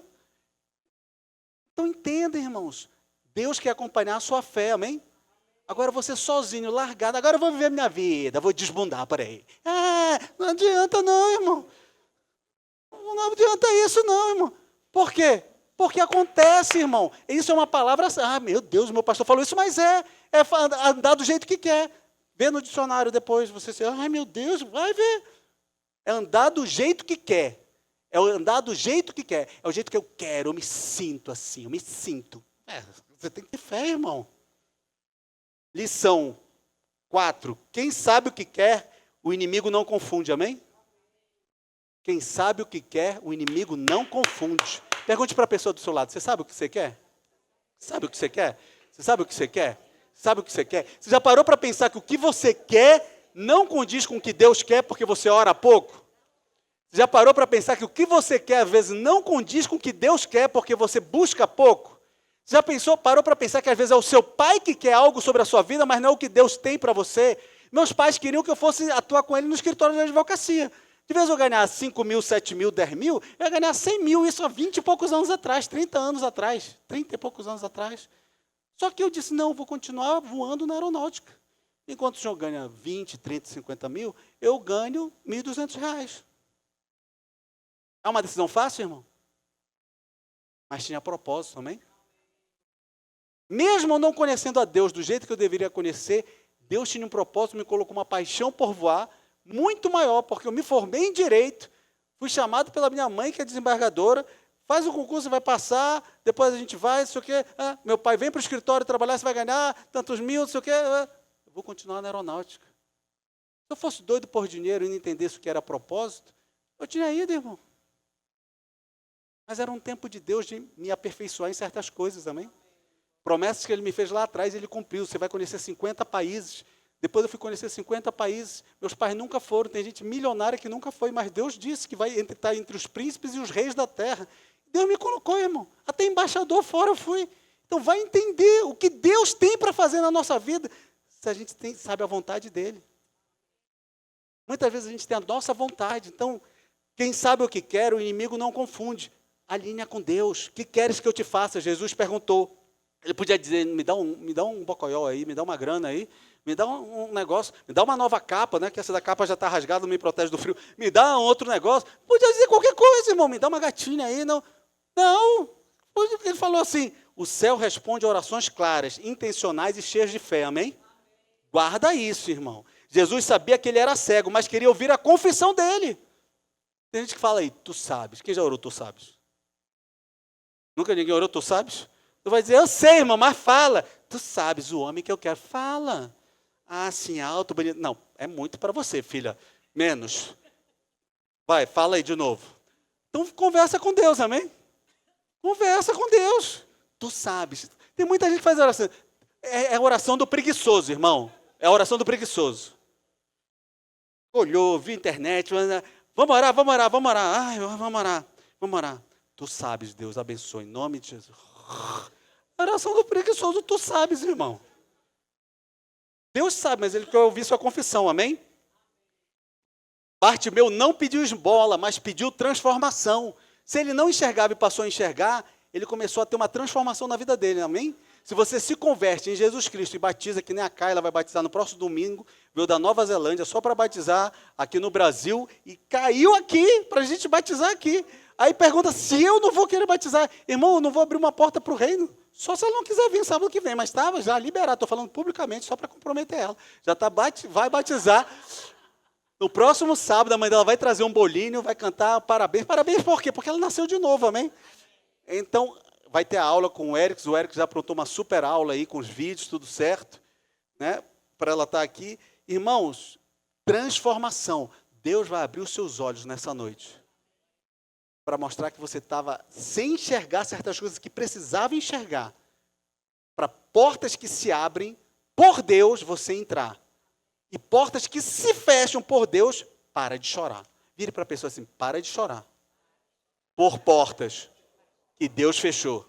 Então entendem, irmãos. Deus quer acompanhar a sua fé, amém? Agora você sozinho, largado. Agora eu vou viver a minha vida, vou desbundar por aí. Não adianta não, irmão. Não adianta isso não, irmão. Por quê? Porque acontece, irmão. Isso é uma palavra... meu Deus, meu pastor falou isso, mas é andar do jeito que quer. Vê no dicionário depois, você diz, meu Deus, vai ver. É andar do jeito que quer. É andar do jeito que quer. É o jeito que eu quero, eu me sinto assim, eu me sinto. Você tem que ter fé, irmão. Lição 4. Quem sabe o que quer, o inimigo não confunde, amém? Quem sabe o que quer, o inimigo não confunde. Pergunte para a pessoa do seu lado, você sabe o que você quer? Sabe o que você quer? Você sabe o que você quer? Sabe o que você quer? Você já parou para pensar que o que você quer não condiz com o que Deus quer porque você ora pouco? Você já parou para pensar que o que você quer, às vezes, não condiz com o que Deus quer, porque você busca pouco? Você já parou para pensar que, às vezes, é o seu pai que quer algo sobre a sua vida, mas não é o que Deus tem para você? Meus pais queriam que eu fosse atuar com ele no escritório de advocacia. De vez eu ganhar 5 mil, 7 mil, 10 mil, eu ia ganhar 100 mil, isso há 20 e poucos anos atrás, 30 anos atrás, 30 e poucos anos atrás. Só que eu disse, não, eu vou continuar voando na aeronáutica. Enquanto o senhor ganha 20, 30, 50 mil, eu ganho R$ 1.200. É uma decisão fácil, irmão? Mas tinha propósito também. Mesmo eu não conhecendo a Deus do jeito que eu deveria conhecer, Deus tinha um propósito, me colocou uma paixão por voar muito maior, porque eu me formei em Direito, fui chamado pela minha mãe, que é desembargadora, faz o concurso, vai passar, depois a gente vai, não sei o quê. Meu pai vem para o escritório trabalhar, você vai ganhar tantos mil, não sei o quê. Eu vou continuar na aeronáutica. Se eu fosse doido por dinheiro e não entendesse o que era propósito, eu tinha ido, irmão. Mas era um tempo de Deus de me aperfeiçoar em certas coisas, amém? Promessas que Ele me fez lá atrás, Ele cumpriu. Você vai conhecer 50 países. Depois eu fui conhecer 50 países. Meus pais nunca foram. Tem gente milionária que nunca foi. Mas Deus disse que vai estar entre os príncipes e os reis da terra. Deus me colocou, irmão. Até embaixador fora eu fui. Então vai entender o que Deus tem para fazer na nossa vida, se a gente sabe a vontade dEle. Muitas vezes a gente tem a nossa vontade. Então, quem sabe o que quer, o inimigo não confunde. Alinha com Deus. O que queres que eu te faça? Jesus perguntou. Ele podia dizer, me dá um bocóió aí, me dá uma grana aí, me dá um negócio, me dá uma nova capa, né? Que essa da capa já está rasgada, não me protege do frio. Me dá um outro negócio. Podia dizer qualquer coisa, irmão. Me dá uma gatinha aí. Não. Ele falou assim, o céu responde a orações claras, intencionais e cheias de fé, amém? Guarda isso, irmão. Jesus sabia que ele era cego, mas queria ouvir a confissão dele. Tem gente que fala aí, tu sabes. Quem já orou, tu sabes? Nunca ninguém orou, tu sabes? Tu vai dizer, eu sei, irmão, mas fala. Tu sabes, o homem que eu quero. Fala. Assim, alto, bonito. Não, é muito para você, filha. Menos. Vai, fala aí de novo. Então, conversa com Deus, amém? Conversa com Deus. Tu sabes. Tem muita gente que faz oração. É a oração do preguiçoso, irmão. É a oração do preguiçoso. Olhou, viu internet. Vamos orar. Ai, vamos orar. Tu sabes, Deus abençoe, em nome de Jesus. A oração do preguiçoso, tu sabes, irmão. Deus sabe, mas Ele quer ouvir sua confissão, amém? Bartimeu não pediu esmola, mas pediu transformação. Se ele não enxergava e passou a enxergar, ele começou a ter uma transformação na vida dele, amém? Se você se converte em Jesus Cristo e batiza, que nem a Kayla vai batizar no próximo domingo, veio da Nova Zelândia só para batizar aqui no Brasil, e caiu aqui para a gente batizar aqui. Aí pergunta se eu não vou querer batizar. Irmão, eu não vou abrir uma porta para o reino. Só se ela não quiser vir sábado que vem. Mas estava já liberado. Estou falando publicamente só para comprometer ela. Já vai batizar. No próximo sábado, a mãe dela vai trazer um bolinho, vai cantar parabéns. Parabéns por quê? Porque ela nasceu de novo, amém? Então, vai ter a aula com o Eric. O Eric já aprontou uma super aula aí com os vídeos, tudo certo, né? Para ela estar aqui. Irmãos, transformação. Deus vai abrir os seus olhos nessa noite, para mostrar que você estava sem enxergar certas coisas que precisava enxergar, para portas que se abrem por Deus você entrar, e portas que se fecham por Deus, para de chorar. Vire para a pessoa assim, para de chorar, por portas que Deus fechou.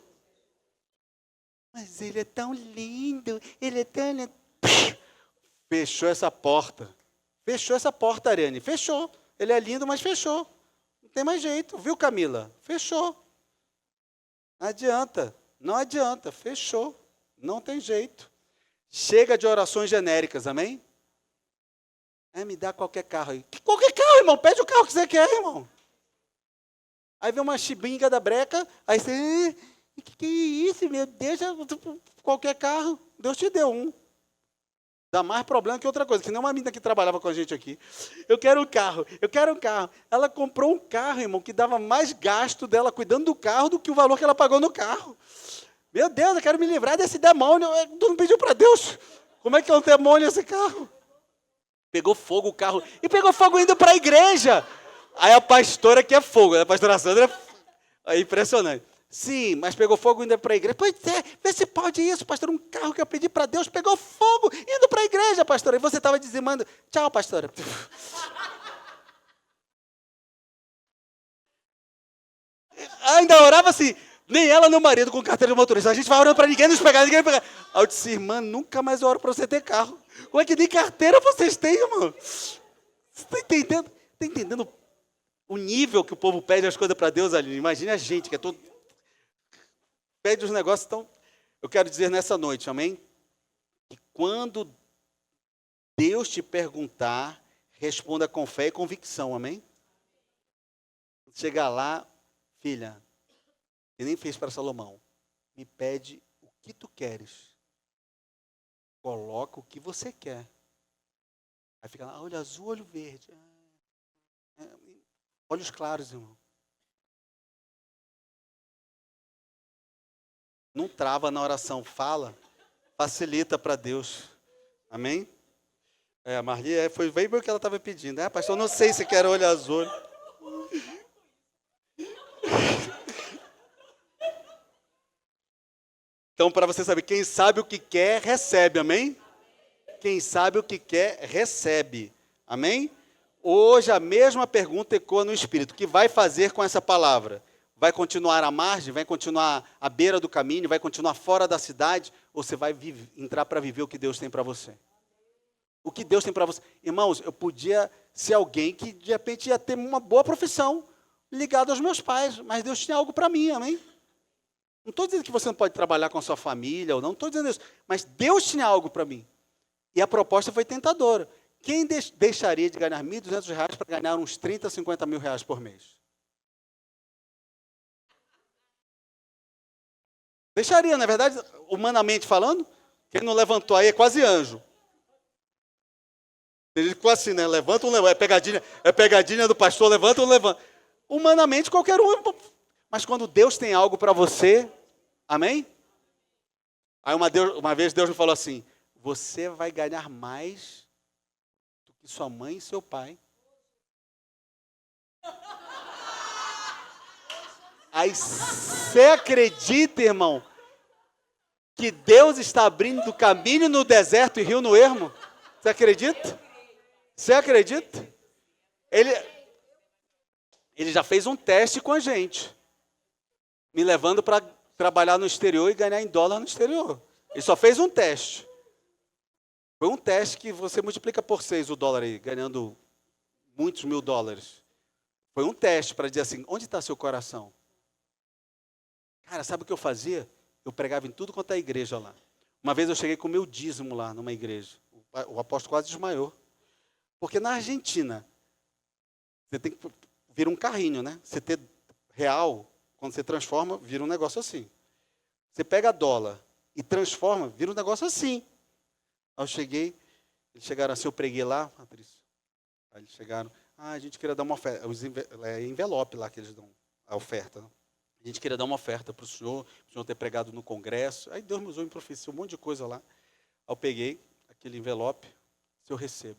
Mas ele é tão lindo, ele é tão lindo. Fechou essa porta, Ariane, fechou. Ele é lindo, mas fechou. Não tem mais jeito, viu, Camila? Fechou. Não adianta, fechou. Não tem jeito. Chega de orações genéricas, amém? Me dá qualquer carro aí. Qualquer carro, irmão, pede o carro que você quer, irmão. Aí vem uma chibinga da breca, aí você, que é isso, meu Deus, qualquer carro, Deus te deu um. Dá mais problema que outra coisa, que nem uma menina que trabalhava com a gente aqui. Eu quero um carro. Ela comprou um carro, irmão, que dava mais gasto dela cuidando do carro do que o valor que ela pagou no carro. Meu Deus, eu quero me livrar desse demônio. Tu não pediu para Deus? Como é que é um demônio esse carro? Pegou fogo o carro. E pegou fogo indo para a igreja. Aí a pastora que é fogo, a pastora Sandra é impressionante. Sim, mas pegou fogo indo para a igreja. Pois é, vê se pode isso, pastor. Um carro que eu pedi para Deus pegou fogo indo para a igreja, pastora. E você estava dizimando. Tchau, pastora. Ainda orava assim, nem ela nem o marido com carteira de motorista. A gente vai orando para ninguém nos pegar, ninguém pegar. Aí eu disse, irmã, nunca mais eu oro para você ter carro. Como é que nem carteira vocês têm, irmão? Você está entendendo? Está entendendo o nível que o povo pede as coisas para Deus ali? Imagine a gente, que é todo... Pede os negócios, então... Eu quero dizer nessa noite, amém? Que quando Deus te perguntar, responda com fé e convicção, amém? Chegar lá, filha, e nem fez para Salomão, me pede o que tu queres. Coloca o que você quer. Aí fica lá, olho azul, olho verde. Olhos claros, irmão. Não trava na oração, fala, facilita para Deus. Amém? A Marli foi bem o que ela estava pedindo. Pastor, não sei se quer olho azul. Então, para você saber, quem sabe o que quer, recebe, amém? Quem sabe o que quer, recebe, amém? Hoje a mesma pergunta ecoa no Espírito. O que vai fazer com essa palavra? Vai continuar à margem? Vai continuar à beira do caminho? Vai continuar fora da cidade? Ou você vai entrar para viver o que Deus tem para você? O que Deus tem para você? Irmãos, eu podia ser alguém que de repente ia ter uma boa profissão ligada aos meus pais, mas Deus tinha algo para mim, amém? Não estou dizendo que você não pode trabalhar com a sua família, ou não estou dizendo isso, mas Deus tinha algo para mim. E a proposta foi tentadora. Quem deixaria de ganhar R$ 1.200 para ganhar uns 30, 50 mil reais por mês? Deixaria, na verdade, humanamente falando, quem não levantou aí é quase anjo. Tem gente que ficou assim, né? Levanta um, levanta. É pegadinha do pastor, levanta um, levanta. Humanamente, qualquer um. Mas quando Deus tem algo para você, amém? Aí uma vez Deus me falou assim, você vai ganhar mais do que sua mãe e seu pai. Aí você acredita, irmão, que Deus está abrindo caminho no deserto e rio no ermo? Você acredita? Você acredita? Ele já fez um teste com a gente, me levando para trabalhar no exterior e ganhar em dólar no exterior. Ele só fez um teste. Foi um teste que você multiplica por 6 o dólar aí, ganhando muitos mil dólares. Foi um teste para dizer assim, onde está seu coração? Cara, sabe o que eu fazia? Eu pregava em tudo quanto é igreja lá. Uma vez eu cheguei com o meu dízimo lá numa igreja. O apóstolo quase desmaiou. Porque na Argentina, você tem que vir um carrinho, né? Você ter real, quando você transforma, vira um negócio assim. Você pega dólar e transforma, vira um negócio assim. Aí eu cheguei, eles chegaram assim, eu preguei lá, Patrícia. Aí eles chegaram, a gente queria dar uma oferta. É envelope lá que eles dão a oferta, né? A gente queria dar uma oferta para o senhor ter pregado no congresso. Aí Deus me usou em profecia, um monte de coisa lá. Aí eu peguei aquele envelope, se eu recebo.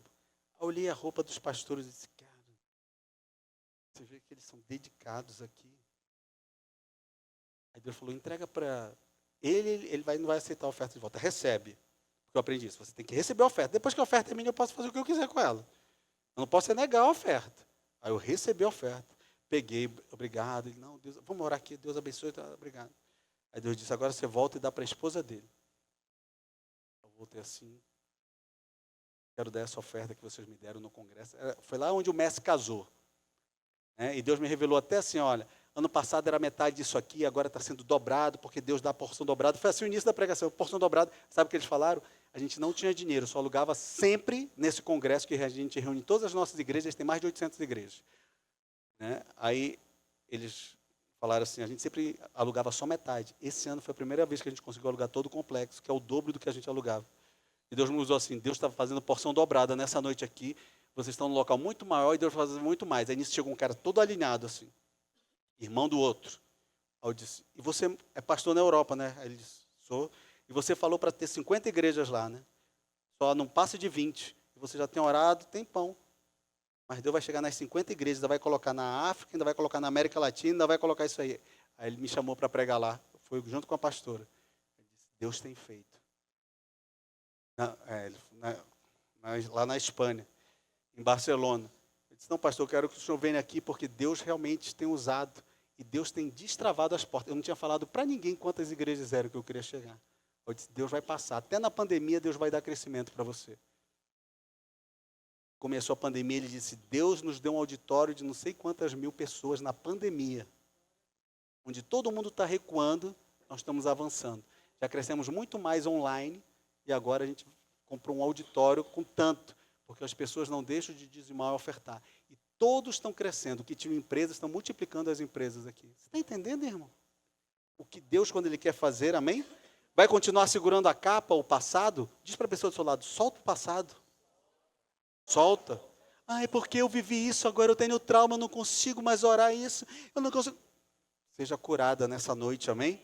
Aí eu olhei a roupa dos pastores e disse, cara, você vê que eles são dedicados aqui. Aí Deus falou, entrega para ele não vai aceitar a oferta de volta, recebe. Porque eu aprendi isso, você tem que receber a oferta. Depois que a oferta é minha, eu posso fazer o que eu quiser com ela. Eu não posso negar a oferta. Aí eu recebi a oferta. Peguei, obrigado. Ele, não, Deus, vamos orar aqui, Deus abençoe, tá, obrigado. Aí Deus disse, agora você volta e dá para a esposa dele. Eu voltei assim, quero dar essa oferta que vocês me deram no congresso. Foi lá onde o mestre casou. Né? E Deus me revelou até assim, olha, ano passado era metade disso aqui, agora está sendo dobrado, porque Deus dá a porção dobrada. Foi assim o início da pregação, porção dobrada. Sabe o que eles falaram? A gente não tinha dinheiro, só alugava sempre nesse congresso que a gente reúne em todas as nossas igrejas, tem mais de 800 igrejas. Né? Aí eles falaram assim, a gente sempre alugava só metade. Esse ano foi a primeira vez que a gente conseguiu alugar todo o complexo, que é o dobro do que a gente alugava. E Deus me usou assim, Deus estava fazendo porção dobrada nessa noite aqui, vocês estão num local muito maior e Deus vai fazer muito mais. Aí nisso chegou um cara todo alinhado assim, irmão do outro. Aí eu disse, e você é pastor na Europa, né? Aí ele disse, sou. E você falou para ter 50 igrejas lá, né? Só não passa de 20. E você já tem orado, tem pão. Mas Deus vai chegar nas 50 igrejas, ainda vai colocar na África, ainda vai colocar na América Latina, ainda vai colocar isso aí. Aí ele me chamou para pregar lá, foi junto com a pastora. Ele disse, Deus tem feito. Lá na Espanha, em Barcelona. Ele disse, não, pastor, eu quero que o senhor venha aqui, porque Deus realmente tem usado. E Deus tem destravado as portas. Eu não tinha falado para ninguém quantas igrejas eram que eu queria chegar. Eu disse, Deus vai passar. Até na pandemia, Deus vai dar crescimento para você. Começou a pandemia, ele disse, Deus nos deu um auditório de não sei quantas mil pessoas na pandemia. Onde todo mundo está recuando, nós estamos avançando. Já crescemos muito mais online e agora a gente comprou um auditório com tanto, porque as pessoas não deixam de dizimar e ofertar. E todos estão crescendo. Que tinham empresas, estão multiplicando as empresas aqui. Você está entendendo, irmão? O que Deus, quando Ele quer fazer, amém? Vai continuar segurando a capa, o passado? Diz para a pessoa do seu lado, solta o passado. Solta. Ah, é porque eu vivi isso, agora eu tenho trauma, eu não consigo mais orar isso. Eu não consigo. Seja curada nessa noite, amém?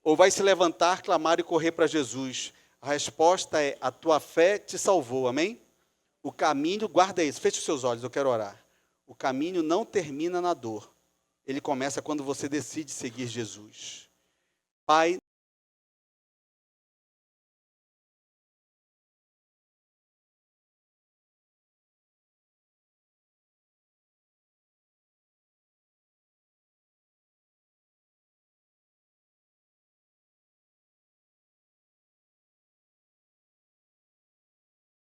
Ou vai se levantar, clamar e correr para Jesus? A resposta é, a tua fé te salvou, amém? O caminho, guarda isso, feche os seus olhos, eu quero orar. O caminho não termina na dor. Ele começa quando você decide seguir Jesus. Pai,